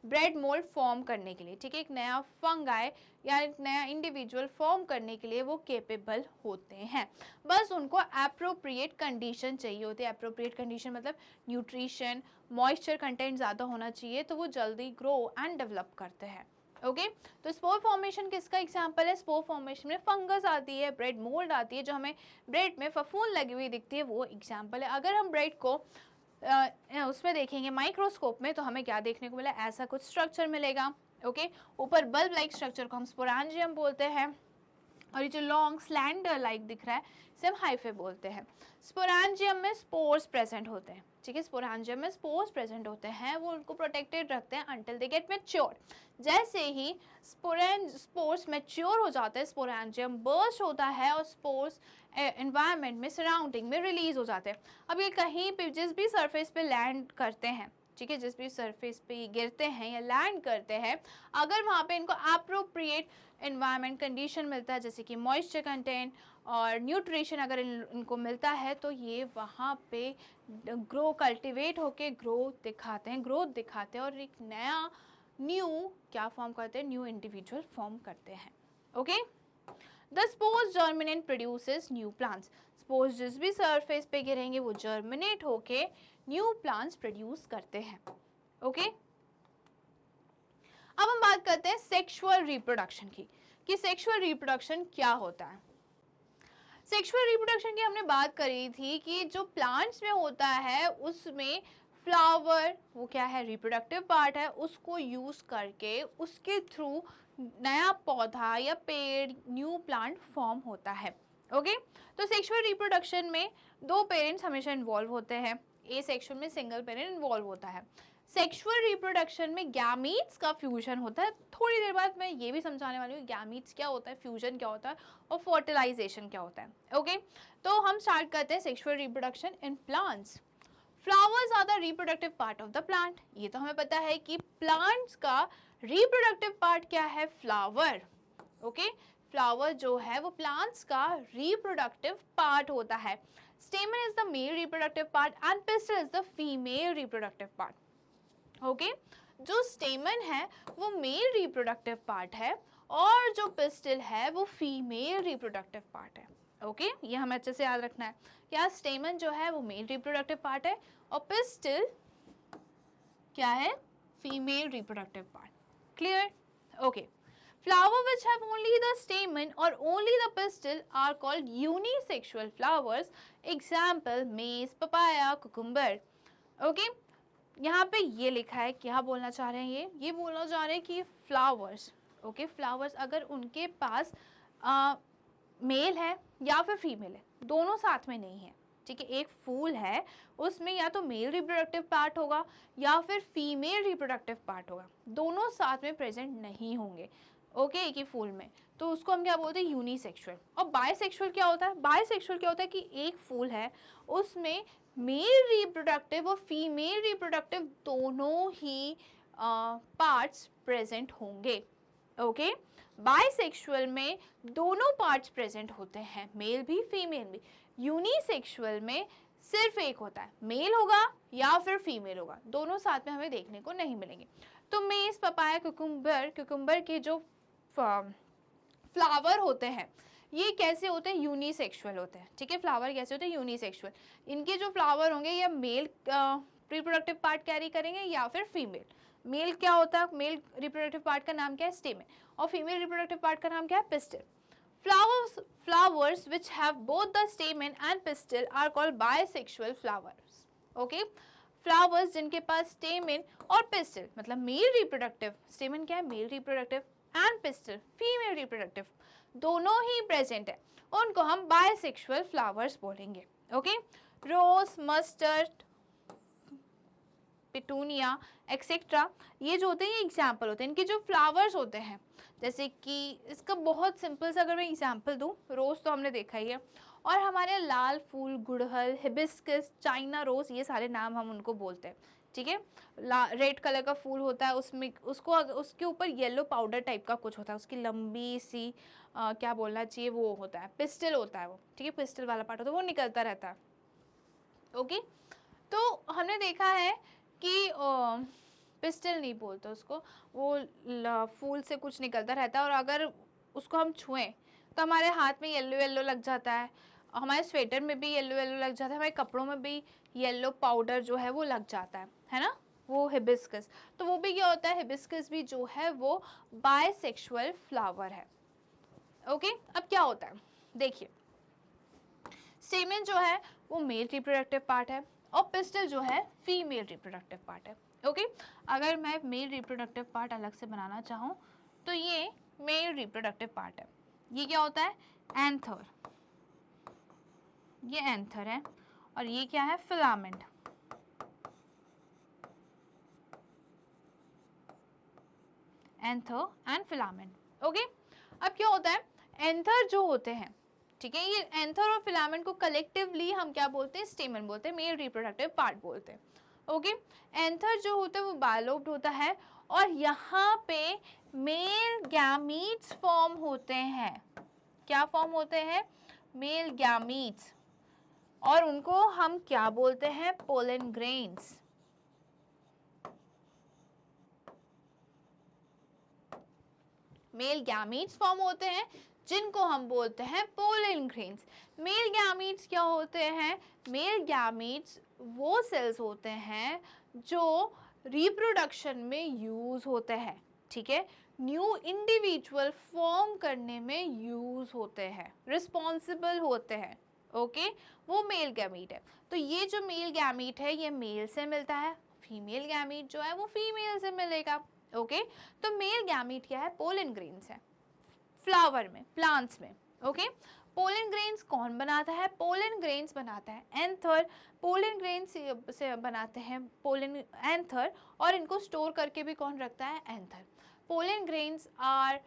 ब्रेड मोल्ड फॉर्म करने के लिए, ठीक है, एक नया फंगाई या एक नया इंडिविजुअल फॉर्म करने के लिए वो केपेबल होते हैं। बस उनको एप्रोप्रिएट कंडीशन चाहिए होती है। एप्रोप्रिएट कंडीशन मतलब न्यूट्रिशन, मॉइस्चर कंटेंट ज़्यादा होना चाहिए, तो वो जल्दी ग्रो एंड डेवलप करते हैं। ओके, तो स्पोर फॉर्मेशन किसका एग्जांपल है, स्पोर फॉर्मेशन में फंगस आती है, ब्रेड मोल्ड आती है, जो हमें ब्रेड में फफूंद लगी हुई दिखती है, वो एग्जांपल है। अगर हम ब्रेड को उसमें देखेंगे माइक्रोस्कोप में, तो हमें क्या देखने को मिला, ऐसा कुछ स्ट्रक्चर मिलेगा। ओके, ऊपर बल्ब लाइक स्ट्रक्चर को हम स्पोरेंजियम बोलते हैं, और ये जो लॉन्ग स्लैंडर लाइक दिख रहा है इसे हम हाइफे बोलते हैं। स्पोरेंजियम में स्पोर्स प्रेजेंट होते हैं, ठीक है, स्पोरेंजियम में स्पोर्स प्रेजेंट होते हैं, वो उनको प्रोटेक्टेड रखते हैं अंटिल दे गेट मैच्योर। जैसे ही स्पोर्स मैच्योर हो जाते हैं, स्पोरेंजियम बर्स्ट होता है और स्पोर्स एनवायरनमेंट में, सराउंडिंग में रिलीज हो जाते हैं। अब ये कहीं पे जिस भी सरफेस पे लैंड करते हैं, ठीक है, जिस भी सरफेस पे गिरते हैं या लैंड करते हैं, अगर वहाँ पे इनको एप्रोप्रिएट एनवायरनमेंट कंडीशन मिलता है, जैसे कि मॉइस्चर कंटेंट और न्यूट्रिशन अगर इनको मिलता है, तो ये वहाँ पे ग्रो, कल्टिवेट होके ग्रोथ दिखाते हैं और एक नया न्यू क्या फॉर्म करते हैं, न्यू इंडिविजुअल फॉर्म करते हैं। Okay, the spores germinate produces new plants. Spores जिस भी सरफेस पे गिरेंगे वो जर्मिनेट होके न्यू प्लांट्स प्रोड्यूस करते हैं। ओके, अब हम बात करते हैं सेक्सुअल रिप्रोडक्शन की, कि सेक्सुअल रिप्रोडक्शन क्या होता है। सेक्सुअल रिप्रोडक्शन की हमने बात करी थी कि जो प्लांट्स में होता है उसमें फ्लावर, वो क्या है, रिप्रोडक्टिव पार्ट है, उसको यूज करके उसके थ्रू नया पौधा या पेड़, न्यू प्लांट फॉर्म होता है। ओके, तो सेक्सुअल रिप्रोडक्शन में 2 पेरेंट्स हमेशा इन्वॉल्व होते हैं, ए सेक्सुअल में सिंगल पेरेंट इन्वॉल्व होता है। सेक्सुअल रिप्रोडक्शन में गैमीट्स का फ्यूजन होता है। थोड़ी देर बाद मैं ये भी समझाने वाली हूँ गैमीट्स क्या होता है, फ्यूजन क्या होता है और फर्टिलाइजेशन क्या होता है। ओके, तो हम स्टार्ट करते हैं sexual reproduction in plants. Flowers are the reproductive part of the plant. ये तो हमें पता है कि प्लांट्स का रिप्रोडक्टिव पार्ट क्या है, फ्लावर। ओके, फ्लावर जो है वो प्लांट्स का रिप्रोडक्टिव पार्ट होता है। स्टेमन is the male reproductive part and pistil is the female reproductive part. Okay, जो स्टेमन है वो मेल रिप्रोडक्टिव पार्ट है और जो पिस्टल है वो फीमेल रिप्रोडक्टिव पार्ट है। ओके ये हमें अच्छे से याद रखना है। क्या स्टेमन जो है वो मेल रिप्रोडक्टिव पार्ट है और पिस्टिल क्या है, female reproductive part. Clear? Okay. Flower which have only the stamen or only the pistil are called unisexual flowers. Example maize, papaya, cucumber. Okay? यहाँ पे ये लिखा है, क्या बोलना चाह रहे हैं ये बोलना चाह रहे हैं कि फ्लावर्स, ओके फ्लावर्स अगर उनके पास मेल है या फिर फीमेल है, दोनों साथ में नहीं है, ठीक है। एक फूल है उसमें या तो मेल रिप्रोडक्टिव पार्ट होगा या फिर फीमेल रिप्रोडक्टिव पार्ट होगा, दोनों साथ में प्रेजेंट नहीं होंगे, ओके एक ही फूल में, तो उसको हम क्या बोलते हैं, यूनिसेक्सुअल। और बायसेक्सुअल क्या होता है, बायसेक्सुअल क्या होता है कि एक फूल है उसमें मेल रिप्रोडक्टिव और फीमेल रिप्रोडक्टिव दोनों ही पार्ट्स प्रेजेंट होंगे, ओके। बायसेक्सुअल में दोनों पार्ट्स प्रेजेंट होते हैं, मेल भी फीमेल भी। यूनिसेक्सुअल में सिर्फ एक होता है, मेल होगा या फिर फीमेल होगा, दोनों साथ में हमें देखने को नहीं मिलेंगे। तो मेज, पपाया, कुकुम्बर के जो फ्लावर होते हैं ये कैसे होते हैं, यूनिसेक्सुअल होते हैं, ठीक है। फ्लावर कैसे होते हैं, यूनिसेक्सुअल। इनके जो फ्लावर होंगे या मेल रिप्रोडक्टिव पार्ट कैरी करेंगे या फिर फीमेल। मेल क्या होता है, मेल रिप्रोडक्टिव पार्ट का नाम क्या है, स्टेमन, और फीमेल रिप्रोडक्टिव पार्ट का नाम क्या है, pistil. Flowers which have both the stamen and pistil are called bisexual flowers. Okay? Flowers जिनके पास स्टेमन और पिस्टिल मतलब मेल रिप्रोडक्टिव, स्टेमन क्या है, male reproductive, and pistil female reproductive, दोनों ही प्रेजेंट है, उनको हम बायसेक्सुअल फ्लावर्स बोलेंगे, ओके। रोज, मस्टर्ड, पिटूनिया एक्सेट्रा, ये जो होते हैं ये एग्जाम्पल होते हैं, इनके जो फ्लावर्स होते हैं, जैसे कि इसका बहुत सिंपल सा अगर मैं एग्जाम्पल दूं, रोज़ तो हमने देखा ही है, और हमारे लाल फूल, गुड़हल, हिबिस्कस, चाइना रोज़, ये सारे नाम हम उनको बोलते हैं, ठीक है। रेड कलर का फूल होता है, उसमें उसके ऊपर येलो पाउडर टाइप का कुछ होता है, उसकी लंबी सी क्या बोलना चाहिए, वो होता है पिस्टिल होता है वो, ठीक है, पिस्टिल वाला पार्ट होता है, वो निकलता रहता है, ओके। तो हमने देखा है कि पिस्टल नहीं बोलते उसको, वो फूल से कुछ निकलता रहता है, और अगर उसको हम छुएं तो हमारे हाथ में येलो येलो लग जाता है, हमारे स्वेटर में भी येलो येलो लग जाता है, हमारे कपड़ों में भी येलो पाउडर जो है वो लग जाता है ना, वो हिबिस्कस। तो वो भी क्या होता है, हिबिस्कस भी जो है वो बायसेक्सुअल फ्लावर है, ओके। अब क्या होता है देखिए, स्टेमन जो है वो मेल रिप्रोडक्टिव पार्ट है और पिस्टल जो है फीमेल रिप्रोडक्टिव पार्ट है, ओके। अगर मैं मेल रिप्रोडक्टिव पार्ट अलग से बनाना चाहूँ तो ये मेल रिप्रोडक्टिव पार्ट है, ये क्या होता है, एंथर, ये एंथर है, और ये क्या है, filament, anther and filament, okay. अब क्या होता है, एंथर जो होते हैं, ठीक है, ये एंथर और फिलामेंट को कलेक्टिवली हम क्या बोलते हैं, स्टेमन बोलते हैं, मेल रिप्रोडक्टिव पार्ट बोलते हैं, ओके। एंथर जो होता है वो बायलोब्ड होता है, और यहाँ पे मेल गैमीट्स फॉर्म होते हैं, क्या फॉर्म होते हैं, मेल गैमीट्स, और उनको हम क्या बोलते हैं, pollen grains, male gametes form होते हैं जिनको हम बोलते हैं पोलन ग्रेन्स। मेल गैमीट्स क्या होते हैं, मेल गैमीट्स वो सेल्स होते हैं जो रिप्रोडक्शन में यूज होते हैं, ठीक है, न्यू इंडिविजुअल फॉर्म करने में यूज होते हैं, रिस्पॉन्सिबल होते हैं, ओके, वो मेल गैमीट है। तो ये जो मेल गैमीट है ये मेल से मिलता है, फीमेल गैमीट जो है वो फीमेल से मिलेगा, ओके। तो मेल गैमीट क्या है, पोलन ग्रेन्स है फ्लावर में, प्लांट्स में, ओके। पोलन ग्रेन्स कौन बनाता है, पोलन ग्रेन्स बनाता है एंथर, पोलन ग्रेन्स से बनाते हैं पोलन एंथर, और इनको स्टोर करके भी कौन रखता है, anther. Pollen grains are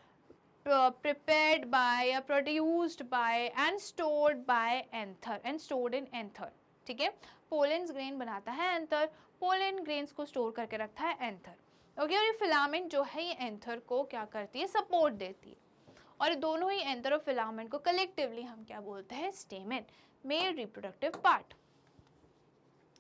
prepared by, produced by and stored by anther and stored in anther, ठीक है। पोलन ग्रेन बनाता है एंथर, पोलन ग्रेन्स को स्टोर करके रखता है एंथर, ओके। और ये फिलामेंट जो है ये एंथर को क्या करती है, सपोर्ट देती है, और दोनों ही एंथर और फिलामेंट को कलेक्टिवली हम क्या बोलते हैं, स्टेमन, male reproductive part,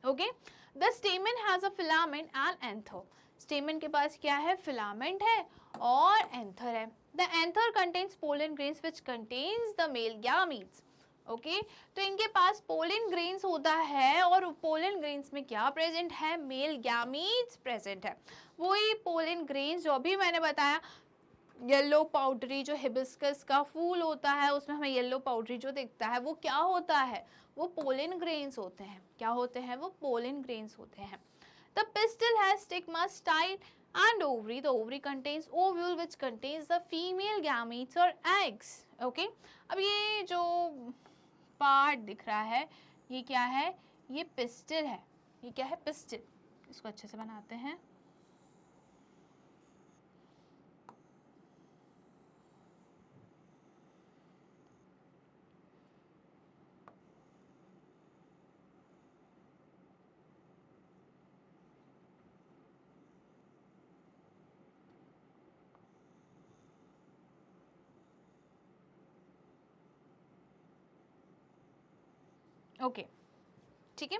okay. The स्टेमन has a filament and anther, स्टेमन के पास क्या है, फिलामेंट है और एंथर है। The anther contains pollen grains which contains the male gametes. Okay तो इनके पास पोलन ग्रेन्स होता है और पोलन ग्रेन्स में क्या प्रेजेंट है, मेल गैमीट्स प्रेजेंट है। वही पोलन ग्रेन्स जो अभी मैंने बताया, येलो पाउडरी जो हिबिस्कस का फूल होता है उसमें हमें येलो पाउडरी जो दिखता है वो क्या होता है, वो पोलन ग्रेन्स होते हैं। क्या होते हैं, वो पोलन ग्रेन्स होते हैं। The pistol has stigma, style and ovary. The ovary contains ovule which contains the female gametes or eggs. Okay? अब ये जो पार्ट दिख रहा है ये क्या है, ये पिस्टल है। ये क्या है, पिस्टल। इसको अच्छे से बनाते हैं। ओके ठीक है।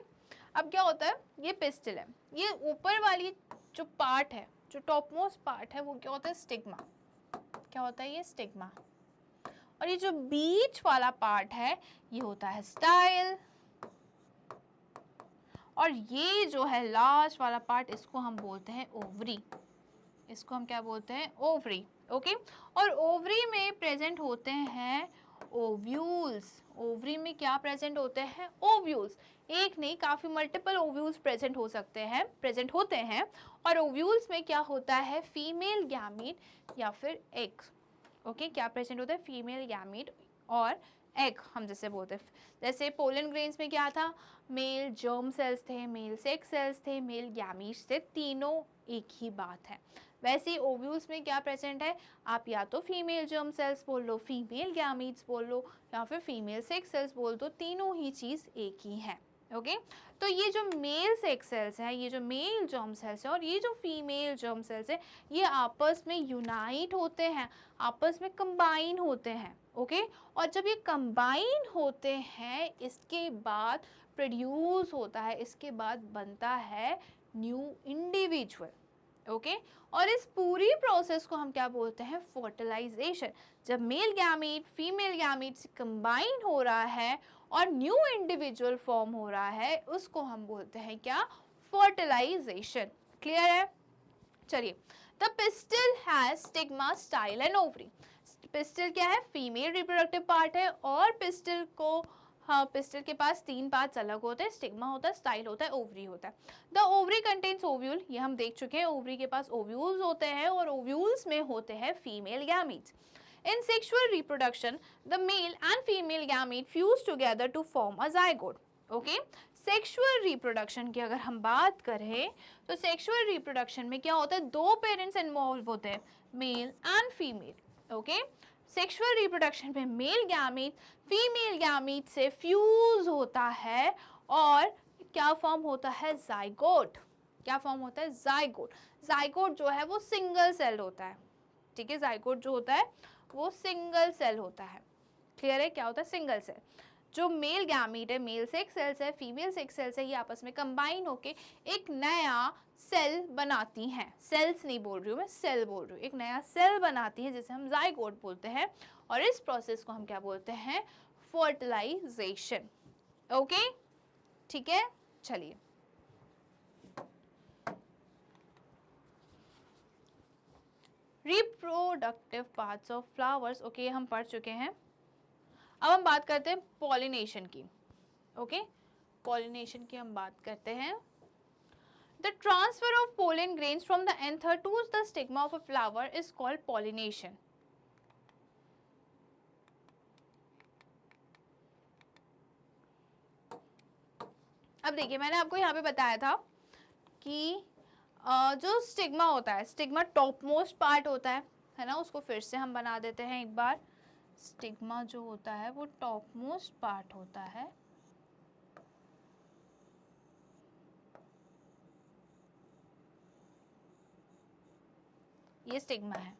अब क्या होता है, ये पिस्टल है, ये ऊपर वाली जो पार्ट है, जो टॉप मोस्ट पार्ट है वो क्या होता है, स्टिग्मा। क्या होता है, ये स्टिग्मा। और ये जो बीच वाला पार्ट है ये होता है स्टाइल। और ये जो है लास्ट वाला पार्ट इसको हम बोलते हैं ओवरी। इसको हम क्या बोलते हैं, ओवरी। ओके और ओवरी में प्रेजेंट होते हैं ओव्यूल्स। ओवरी में क्या प्रेजेंट होते हैं, ओव्यूल्स। एक नहीं, काफी मल्टीपल ओव्यूल्स प्रेजेंट हो सकते हैं, प्रेजेंट होते हैं। और ओव्यूल्स में क्या होता है, फीमेल गैमीट या फिर एग। ओके क्या प्रेजेंट होता है, फीमेल गैमीट और एग हम जैसे बोलते हैं। जैसे पोलन ग्रेन्स में क्या था, मेल जर्म सेल्स थे, मेल सेक्स सेल्स थे, मेल गैमीट्स थे, तीनों एक ही बात है। वैसे ही ओव्यूल्स में क्या प्रेजेंट है, आप या तो फीमेल जर्म सेल्स बोल लो, फीमेल गैमीट्स बोल लो या फिर फीमेल सेक्स सेल्स बोल दो, तीनों ही चीज़ एक ही है। ओके तो ये जो मेल सेक्स सेल्स है, ये जो मेल जर्म सेल्स है और ये जो फीमेल जर्म सेल्स है, ये आपस में यूनाइट होते हैं, आपस में कंबाइन होते हैं। ओके और जब ये कंबाइन होते हैं इसके बाद प्रोड्यूस होता है, इसके बाद बनता है न्यू इंडिविजुअल। ओके और इस पूरी प्रोसेस को हम क्या बोलते हैं, फर्टिलाइजेशन। जब मेल गैमीट फीमेल गैमीट से कंबाइन हो रहा है और न्यू इंडिविजुअल फॉर्म हो रहा है, उसको हम बोलते हैं क्या, फर्टिलाइजेशन। क्लियर है। चलिए, the pistol has stigma, style and ovary. Pistol क्या है, फीमेल रिप्रोडक्टिव पार्ट है और पिस्टल को, हाँ पिस्टल के पास तीन पार्ट्स अलग होते हैं, स्टिग्मा होता है, स्टाइल होता है, ओवरी होता है। द ओवरी कंटेन्स ओव्यूल, ये हम देख चुके हैं, ओवरी के पास ओव्यूल्स होते हैं और ओव्यूल्स में होते हैं female gametes. In sexual reproduction, the male and female gamete fuse together to form a zygote. Okay? Sexual reproduction की अगर हम बात करें तो सेक्सुअल रिप्रोडक्शन में क्या होता है, दो पेरेंट्स इन्वॉल्व होते हैं, male and female. Okay sexual reproduction में मेल गैमीट फीमेल गैमीट से फ्यूज होता है और क्या फॉर्म होता है, जाइगोट। क्या फॉर्म होता है, जाइगोट। जाइगोट जो है वो सिंगल सेल होता है। ठीक है, जाइगोट जो होता है वो सिंगल सेल होता है। क्लियर है, क्या होता है, सिंगल सेल। जो मेल गैमीट है, मेल सेक्स सेल्स है, फीमेल सेक्स सेल्स है, ये आपस में कंबाइन होके एक नया सेल बनाती हैं। सेल्स नहीं बोल रही हूँ मैं, सेल बोल रही हूँ। एक नया सेल बनाती है जिसे हम जाइगोट बोलते हैं और इस प्रोसेस को हम क्या बोलते हैं, फर्टिलाइजेशन। ओके ठीक है। चलिए, reproductive parts of flowers. Okay हम पढ़ चुके हैं। अब हम बात करते हैं पॉलिनेशन की। ओके पॉलिनेशन की हम बात करते हैं। The transfer of pollen grains from the anther to the stigma of a flower is called pollination. अब देखिए, मैंने आपको यहाँ पे बताया था कि जो स्टिग्मा होता है, स्टिग्मा टॉप मोस्ट पार्ट होता है ना, उसको फिर से हम बना देते हैं एक बार। स्टिग्मा जो होता है वो टॉप मोस्ट पार्ट होता है। ये स्टिग्मा है।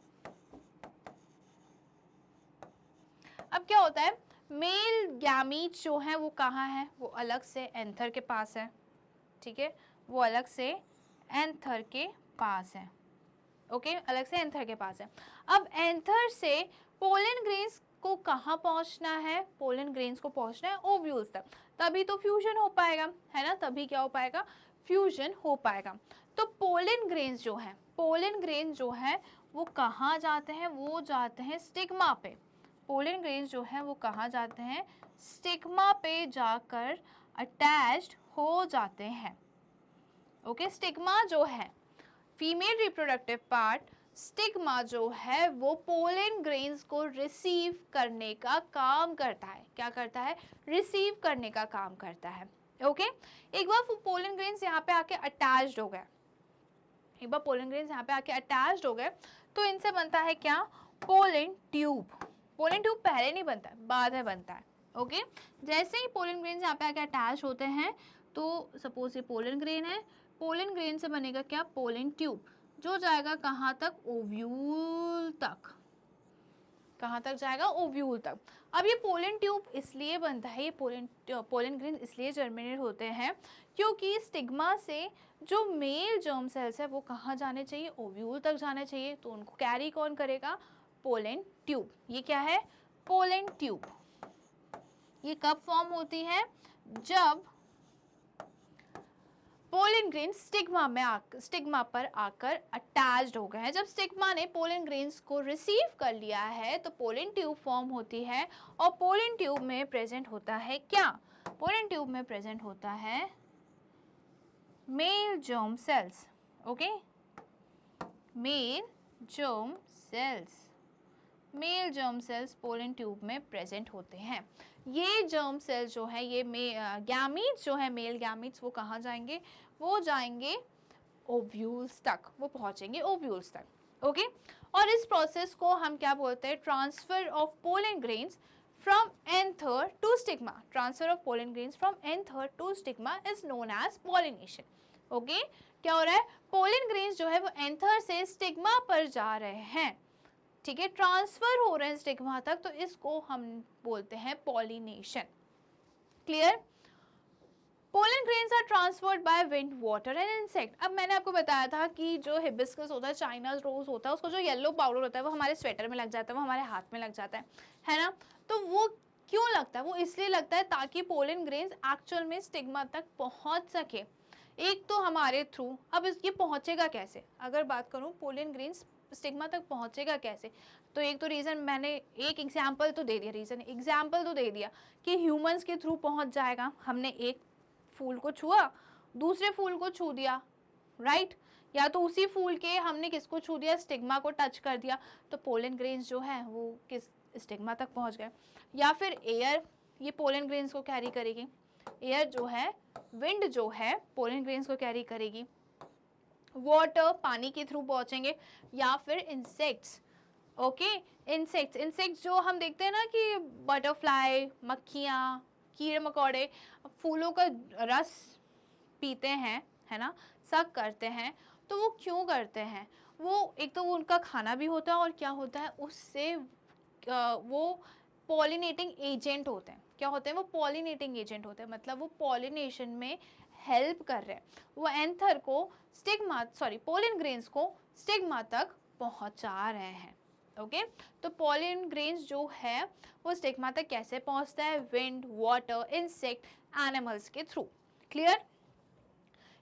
अब क्या होता है, मेल गैमीट जो है वो कहाँ है, वो अलग से एंथर के पास है। ठीक है, वो अलग से एंथर के पास है। ओके अलग से एंथर के पास है। अब एंथर से पोलन ग्रेन्स को कहाँ पहुंचना है, पोलन ग्रेन्स को पहुंचना है ओव्यूल्स तक, तभी तो फ्यूजन हो पाएगा, है ना, तभी क्या हो पाएगा, फ्यूजन हो पाएगा। तो पोलन ग्रेन्स जो है, पोलन ग्रेन जो है वो कहाँ जाते हैं, वो जाते हैं स्टिग्मा पे। पोलन ग्रेन्स जो है वो कहाँ जाते हैं, स्टिग्मा पे जाकर अटैच्ड हो जाते हैं। ओके, स्टिग्मा जो है फीमेल रिप्रोडक्टिव पार्ट, स्टिग्मा जो है वो पोलन ग्रेन्स को रिसीव करने का काम करता है। क्या करता है, रिसीव करने का काम करता है। ओके, एक बार वो पोलन ग्रेन्स यहाँ पे आके अटैच्ड हो गए, एक बार पोलन ग्रेन्स यहाँ पे आके अटैच्ड हो गए तो इनसे बनता है क्या, पोलन ट्यूब। पोलन ट्यूब पहले नहीं बनता है, बाद में बनता है। ओके, जैसे ही पोलन ग्रेन्स यहाँ पे आके अटैच होते हैं तो सपोज ये पोलन ग्रेन है, पोलन ग्रेन से बनेगा क्या, पोलन ट्यूब, जो जाएगा कहाँ तक, ओव्यूल तक। कहाँ तक जाएगा, ओव्यूल तक। अब ये पोलन ट्यूब इसलिए बनता है, ये पोलन ग्रेन इसलिए जर्मिनेट होते हैं क्योंकि स्टिग्मा से जो मेल जर्म सेल्स है वो कहाँ जाने चाहिए, ओव्यूल तक जाने चाहिए। तो उनको कैरी कौन करेगा, पोलन ट्यूब। ये क्या है, पोलन ट्यूब। ये कब फॉर्म होती है, जब पोलन ग्रेन स्टिग्मा पर आकर अटैच्ड हो गए हैं। जब स्टिग्मा ने पोलन ग्रेन्स को रिसीव कर लिया है तो पोलन ट्यूब फॉर्म होती है, और पोलन ट्यूब में प्रेजेंट होता है क्या, पोलन ट्यूब में प्रेजेंट होता है male germ cells. Okay, male germ cells, male germ cells pollen tube में प्रेजेंट होते हैं। ये जर्म सेल्स जो है, ये गैमीट्स जो है, मेल गैमीट्स, वो कहाँ जाएंगे, वो जाएंगे ओव्यूल्स तक, वो पहुंचेंगे ओव्यूल्स तक। ओके, और इस प्रोसेस को हम क्या बोलते हैं, transfer of pollen grains from anther to stigma. Transfer of pollen grains from anther to stigma is known as pollination. Okay, क्या हो रहा है, पोलन ग्रेन्स जो है वो एंथर से स्टिग्मा पर जा रहे हैं, ठीक है, ट्रांसफर हो रहे हैं स्टिग्मा तक, तो इसको हम बोलते हैं pollination. Clear. Pollen grains are transferred by wind, water and insect. अब मैंने आपको बताया था कि जो हिबिस्कस होता है, चाइना रोज होता है, उसको जो येलो पाउडर होता है वो हमारे स्वेटर में लग जाता है, वो हमारे हाथ में लग जाता है ना। तो वो क्यों लगता है, वो इसलिए लगता है ताकि पोलन ग्रेन्स एक्चुअल में स्टिग्मा तक पहुंच सके। एक तो हमारे थ्रू, अब ये पहुंचेगा कैसे, अगर बात करूं पोलन ग्रेन्स स्टिग्मा तक पहुंचेगा कैसे, तो एक तो रीज़न मैंने एक एग्जाम्पल तो दे दिया, कि ह्यूमंस के थ्रू पहुंच जाएगा। हमने एक फूल को छुआ, दूसरे फूल को छू दिया, राइट, या तो उसी फूल के हमने किसको छू दिया, स्टिग्मा को टच कर दिया, तो पोलन ग्रेन्स जो है वो किस स्टिग्मा तक पहुंच गए। या फिर एयर, ये पोलन ग्रेन्स को कैरी करेगी, एयर जो है, विंड जो है पोलन ग्रेन्स को कैरी करेगी, वाटर पानी के थ्रू पहुंचेंगे, या फिर इंसेक्ट्स। ओके, इंसेक्ट्स जो हम देखते हैं ना कि बटरफ्लाई, मक्खियाँ, कीड़े मकोड़े फूलों का रस पीते हैं, है ना, सक करते हैं, तो वो क्यों करते हैं, वो एक तो वो उनका खाना भी होता है, और क्या होता है उससे वो पॉलिनेटिंग एजेंट होते हैं। क्या होते हैं, वो पॉलिनेटिंग एजेंट होते हैं, मतलब वो पॉलिनेशन में हेल्प कर रहे हैं, वो एंथर को पोलन ग्रेन्स को स्टिग्मा तक पहुंचा रहे हैं। ओके, तो पोलन ग्रेन्स जो है वो स्टिग्मा तक कैसे पहुंचता है, विंड, वाटर, इंसेक्ट, एनिमल्स के through. Clear.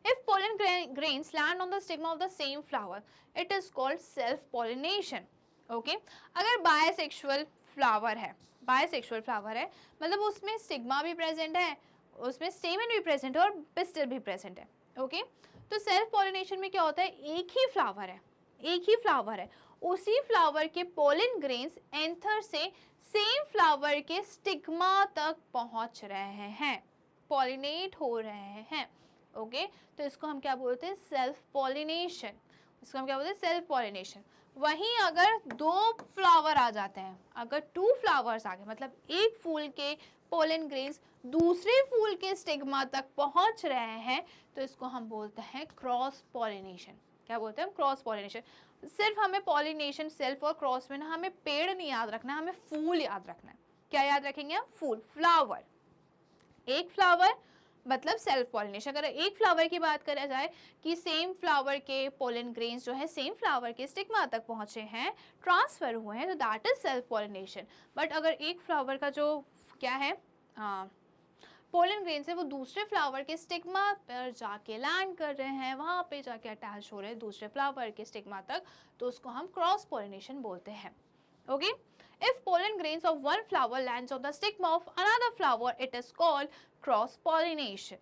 If pollen grains land on the stigma of the same flower, it is called self-pollination. Okay? अगर बायसेक्सुअल फ्लावर है, मतलब उसमें स्टिग्मा भी प्रेजेंट है, उसमें स्टेमन भी प्रेजेंट है और पिस्टल भी प्रेजेंट है। ओके, तो सेल्फ पॉलिनेशन में क्या होता है, एक ही फ्लावर है, उसी फ्लावर के पोलन ग्रेन्स एंथर से सेम फ्लावर के स्टिग्मा तक पहुंच रहे हैं, पॉलिनेट हो रहे हैं। ओके, तो इसको हम क्या बोलते हैं, सेल्फ पॉलिनेशन। वहीं अगर दो फ्लावर आ जाते हैं, अगर 2 फ्लावर्स आ गए, मतलब एक फूल के पोलन ग्रेन्स दूसरे फूल के स्टिग्मा तक पहुंच रहे हैं, तो इसको हम बोलते हैं क्रॉस पॉलिनेशन। क्या बोलते हैं, क्रॉस पॉलिनेशन। सिर्फ हमें पॉलिनेशन, सेल्फ और क्रॉस में ना हमें पेड़ नहीं याद रखना, हमें फूल याद रखना है। क्या याद रखेंगे हम, फूल, फ्लावर, एक फ्लावर मतलब सेल्फ पॉलिनेशन। अगर एक फ्लावर की बात करा जाए कि सेम फ्लावर के पोलन ग्रेन्स जो है सेम फ्लावर के स्टिग्मा तक पहुंचे हैं, ट्रांसफर हुए हैं, तो that is self pollination. But अगर एक फ्लावर का जो क्या है पोलन ग्रेन्स है वो दूसरे फ्लावर के स्टिग्मा पर जाके लैंड कर रहे हैं, वहां पे जाके अटैच हो रहे हैं दूसरे फ्लावर के स्टिग्मा तक, तो उसको हम क्रॉस पॉलिनेशन बोलते हैं। Okay, if pollen grains of one flower lands on the stigma of another flower, it is called cross pollination.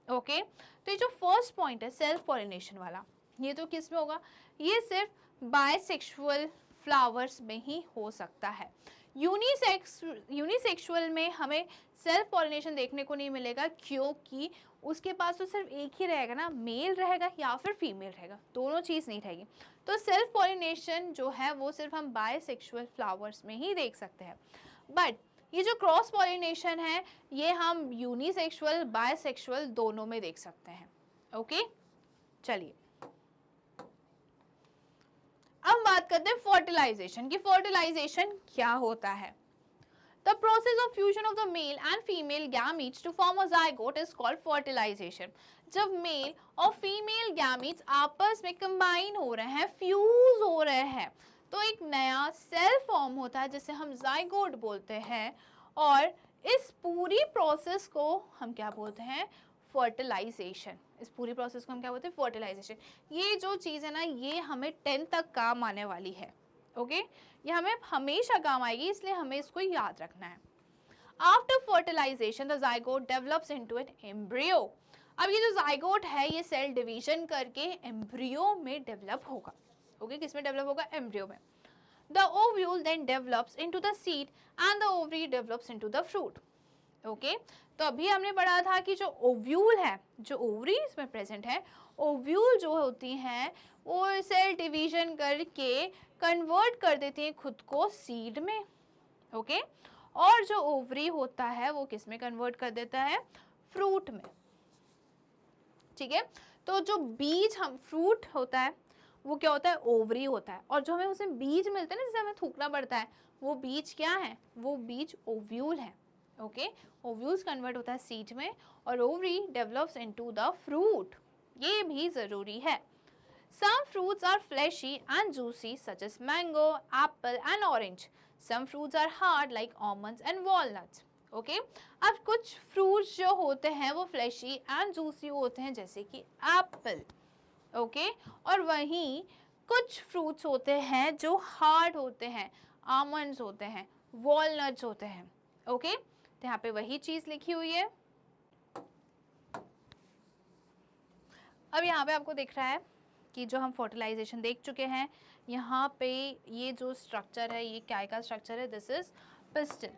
Okay, तो ये जो फर्स्ट पॉइंट है सेल्फ पॉलिनेशन वाला, ये तो किस में होगा, ये सिर्फ बायसेक्सुअल फ्लावर्स में ही हो सकता है। यूनिसेक्सुअल में हमें सेल्फ पॉलिनेशन देखने को नहीं मिलेगा, क्योंकि उसके पास तो सिर्फ एक ही रहेगा ना, मेल रहेगा या फिर फीमेल रहेगा, दोनों चीज़ नहीं रहेगी। तो सेल्फ पॉलिनेशन जो है वो सिर्फ हम बायसेक्सुअल फ्लावर्स में ही देख सकते हैं। बट ये जो क्रॉस पॉलिनेशन है ये हम यूनिसेक्सुअल बायसेक्सुअल दोनों में देख सकते हैं। ओके, चलिए अब बात करते हैं फर्टिलाइजेशन की। फर्टिलाइजेशन क्या होता है? The process of fusion of the male and female gametes to form a zygote is called fertilization. जब मेल और फीमेल गैमीट्स आपस में कंबाइन हो रहे हैं, फ्यूज हो रहे हैं, तो एक नया सेल फॉर्म होता है जिसे हम जाइगोट बोलते हैं, और इस पूरी प्रोसेस को हम क्या बोलते हैं? फर्टिलाइजेशन। इस पूरी प्रोसेस को हम क्या बोलते हैं? फर्टिलाइजेशन। ये जो चीज़ है ना, ये हमें 10 तक काम आने वाली है। ओके, ये हमें हमेशा काम आएगी, इसलिए हमें इसको याद रखना है। After fertilization the zygote develops into an embryo. अब ये जो जाइगोट है ये सेल डिवीजन करके एम्ब्रियो में डेवलप होगा। ओके, किस में डेवलप होगा? एम्ब्रियो में। The ovule then develops into the seed and the ovary develops into the fruit. Okay, तो अभी हमने पढ़ा था कि जो ओव्यूल है, जो ओवरी इसमें प्रेजेंट है, ओव्यूल जो होती हैं वो सेल डिवीजन करके कन्वर्ट कर देती हैं खुद को सीड में। ओके, और जो ओवरी होता है वो किस में कन्वर्ट कर देता है? फ्रूट में। ठीक है, तो जो बीज हम फ्रूट होता है वो क्या होता है? ओवरी होता है, और जो हमें उसमें बीज मिलते हैं ना, जिसे हमें थूकना पड़ता है, वो बीज क्या है? वो बीज ओव्यूल है। ओके, ओव्यूल्स कन्वर्ट होता है सीड में और ovary develops into the fruit. ये भी जरूरी है। Some fruits are fleshy and juicy such as mango, apple and orange. Some fruits are hard like almonds and walnuts. Okay? अब कुछ fruits जो होते हैं वो fleshy and juicy होते हैं जैसे कि apple. Okay? और वहीं कुछ fruits होते हैं जो hard होते हैं, almonds होते हैं, walnuts होते हैं. Okay? तो यहाँ पे वही चीज़ लिखी हुई है। अब यहाँ पे आपको दिख रहा है कि जो हम फर्टिलाइजेशन देख चुके हैं, यहाँ पे ये जो स्ट्रक्चर है ये क्या का स्ट्रक्चर है? This is pistol.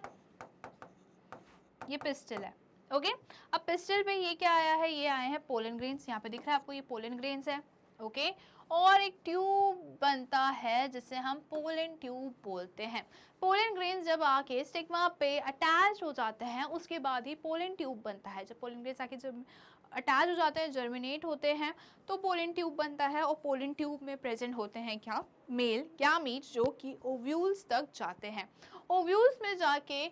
ये पिस्टल है। ओके, अब पिस्टल पे ये क्या आया है? ये आए हैं पोलन ग्रेन्स। यहाँ पे दिख रहा है आपको, ये पोलन ग्रेन्स है। ओके, और एक ट्यूब बनता है जिसे हम पोलन ट्यूब बोलते हैं। पोलन ग्रेन्स जब आके स्टिग्मा पे अटैच हो जाते हैं उसके बाद ही पोलन ट्यूब बनता है। जब पोलन ग्रेन्स आके जब अटैच हो जाते हैं, जर्मिनेट होते हैं, तो पोलन ट्यूब बनता है, और पोलन ट्यूब में प्रेजेंट होते हैं क्या? मेल गैमीट्स जो कि ओव्यूल्स तक जाते हैं। ओव्यूल्स में जाके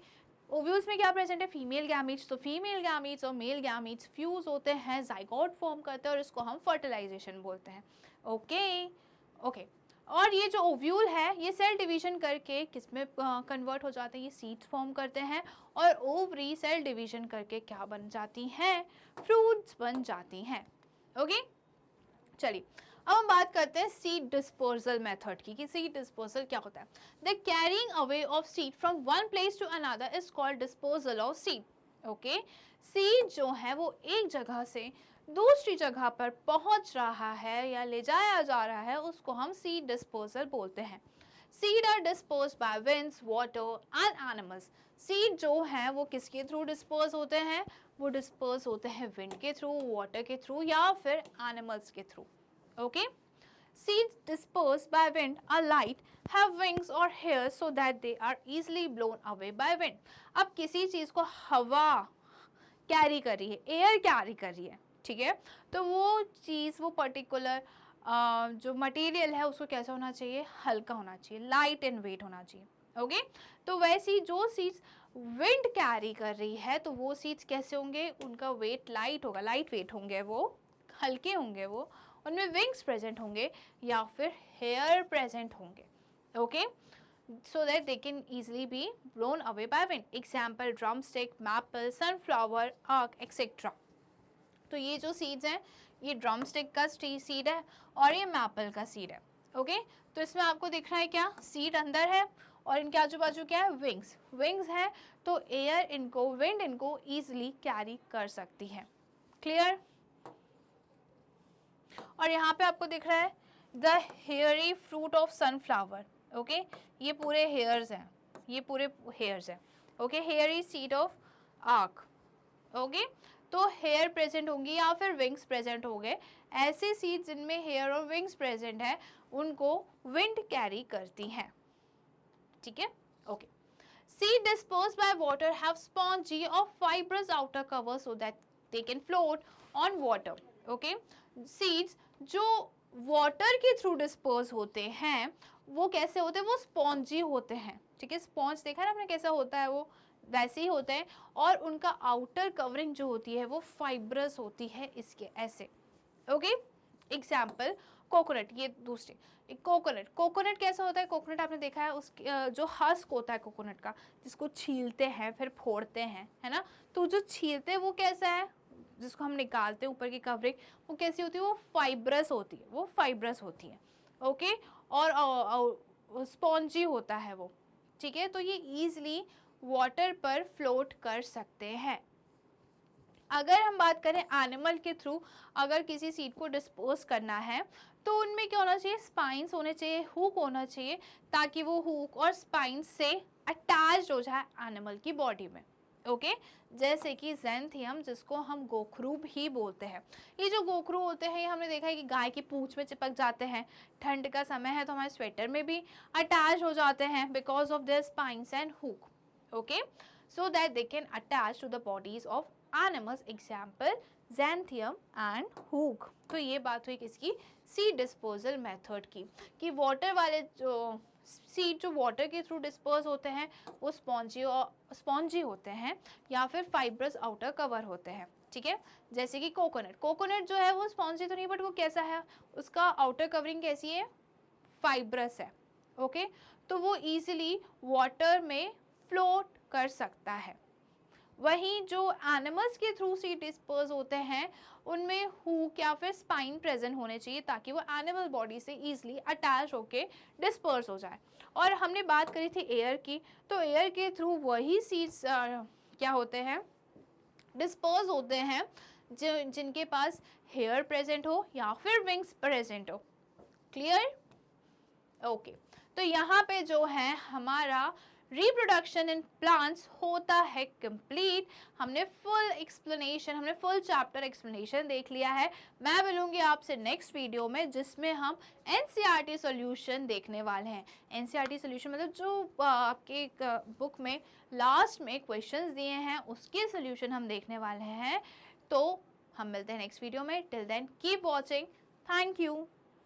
ओव्यूल्स में क्या प्रेजेंट है? Female gametes. तो फीमेल गैमीट्स और मेल गैमीट्स फ्यूज होते हैं, जाइगोट फॉर्म करते हैं, और इसको हम फर्टिलाइजेशन बोलते हैं। ओके, और ये जो ओव्यूल है ये सेल डिवीजन करके किसमें कन्वर्ट हो जाते हैं? ये सीड्स फॉर्म करते हैं, और ओवरी सेल डिवीजन करके क्या बन जाती हैं? फ्रूट्स बन जाती हैं। ओके, चलिए अब हम बात करते हैं सीड डिस्पोजल मेथड की, कि सीड डिस्पोजल क्या होता है? The carrying away of seed from one place to another is called disposal of seed. Okay, seed जो है वो एक जगह से दूसरी जगह पर पहुंच रहा है या ले जाया जा रहा है, उसको हम सीड डिस्पोजल बोलते हैं। Seed are dispose by winds, water and animals. Seed जो है वो किसके थ्रू डिस्पोज होते हैं? वो डिस्पोज होते हैं विंड के थ्रू, वाटर के थ्रू, या फिर एनिमल्स के through. Okay, seeds dispersed by wind are light, have wings or hairs so that they are easily blown away by wind. अब किसी चीज़ को हवा कैरी कर रही है, एयर कैरी कर रही है, ठीक है, तो वो चीज़, वो पर्टिकुलर जो मटेरियल है उसको कैसा होना चाहिए? हल्का होना चाहिए, लाइट एंड वेट होना चाहिए। ओके, तो वैसी जो सीड्स विंड कैरी कर रही है तो वो सीड्स कैसे होंगे, उनका वेट लाइट होगा, लाइट वेट होंगे, वो हल्के होंगे, वो उनमें विंग्स प्रेजेंट होंगे या फिर हेयर प्रेजेंट होंगे। Okay, so that they can easily be blown away by wind. Example drumstick, maple, sunflower, arc, etc. तो ये जो सीड्स हैं ये ड्रमस्टिक का सीड है और ये मैपल का सीड है। ओके, तो इसमें आपको दिख रहा है क्या, सीड अंदर है और इनके आजू बाजू क्या है, विंग्स, विंग्स है, तो एयर इनको, विंड इनको इजीली कैरी कर सकती है। क्लियर? और यहाँ पे आपको दिख रहा है the hairy fruit of sunflower. Okay, ये पूरे हेयर्स हैं, ये पूरे हेयर्स हैं। Okay, hairy seed of arc. Okay, तो हेयर प्रेजेंट होंगी या फिर विंग्स प्रेजेंट होंगे। ऐसे सीड जिनमें हेयर और विंग्स प्रेजेंट है उनको विंड कैरी करती हैं। ठीक है, okay. Seed dispersed by water have spongy और fibrous outer cover so that they can float on water. Okay, seeds जो वाटर के थ्रू डिस्पर्स होते हैं वो कैसे होते हैं, वो स्पॉन्जी होते हैं। ठीक है, स्पॉन्ज देखा ना आपने कैसा होता है, वो वैसे ही होते हैं और उनका आउटर कवरिंग जो होती है वो फाइब्रस होती है इसके ऐसे। ओके, एग्जाम्पल कोकोनट, ये दूसरे, एक कोकोनट, कोकोनट कैसा होता है, कोकोनट आपने देखा है उसके जो हस्क होता है कोकोनट का, जिसको छीलते हैं फिर फोड़ते हैं, है ना, तो जो छीलते हैं वो कैसा है, जिसको हम निकालते हैं ऊपर की कवरिंग, वो कैसी होती है, वो फाइब्रस होती है, वो फाइब्रस होती है। ओके, और स्पॉन्जी होता है वो। ठीक है, तो ये ईजिली वाटर पर फ्लोट कर सकते हैं। अगर हम बात करें एनिमल के थ्रू अगर किसी सीड को डिस्पोज करना है तो उनमें क्या होना चाहिए, स्पाइंस होने चाहिए, हुक होना चाहिए, ताकि वो हुक और स्पाइंस से अटैच हो जाए एनिमल की बॉडी में। ओके, जैसे कि ज़ैंथियम, जिसको हम गोखरू भी बोलते हैं। ये जो गोखरू होते हैं ये हमने देखा है कि गाय की पूंछ में चिपक जाते हैं, ठंड का समय है तो हमारे स्वेटर में भी अटैच हो जाते हैं because of their spines and hook. Okay, so that they can attach to the bodies of animals, example xanthium and hook। तो ये बात हुई किसकी, सीड डिस्पोजल मेथड की, कि वाटर वाले जो सीड जो वाटर के थ्रू डिस्पोज होते हैं वो स्पॉन्जी होते हैं या फिर फाइब्रस आउटर कवर होते हैं। ठीक है, जैसे कि कोकोनट, कोकोनट जो है वो स्पॉन्जी तो नहीं बट वो कैसा है, उसका आउटर कवरिंग कैसी है, फाइब्रस है। ओके, तो वो इजीली वाटर में फ्लोट कर सकता है। वहीं जो एनिमल्स के थ्रू सीड डिस्पर्स होते हैं उनमें हुक या फिर स्पाइन प्रेजेंट होने चाहिए ताकि वो एनिमल बॉडी से इजीली अटैच होके डिस्पर्स हो जाए। और हमने बात करी थी एयर की, तो एयर के थ्रू वही सीड्स क्या होते हैं, डिस्पर्स होते हैं जिनके पास हेयर प्रेजेंट हो या फिर विंग्स प्रेजेंट हो। क्लियर? ओके, तो यहाँ पे जो है हमारा रिप्रोडक्शन इन प्लांट्स होता है कंप्लीट। हमने फुल एक्सप्लेनेशन, हमने फुल चैप्टर एक्सप्लेनेशन देख लिया है। मैं मिलूंगी आपसे नेक्स्ट वीडियो में जिसमें हम एनसीईआरटी सॉल्यूशन देखने वाले हैं। एनसीईआरटी सॉल्यूशन मतलब जो आपके बुक में लास्ट में क्वेश्चंस दिए हैं उसके सॉल्यूशन हम देखने वाले हैं। तो हम मिलते हैं नेक्स्ट वीडियो में। Till then keep watching. Thank you.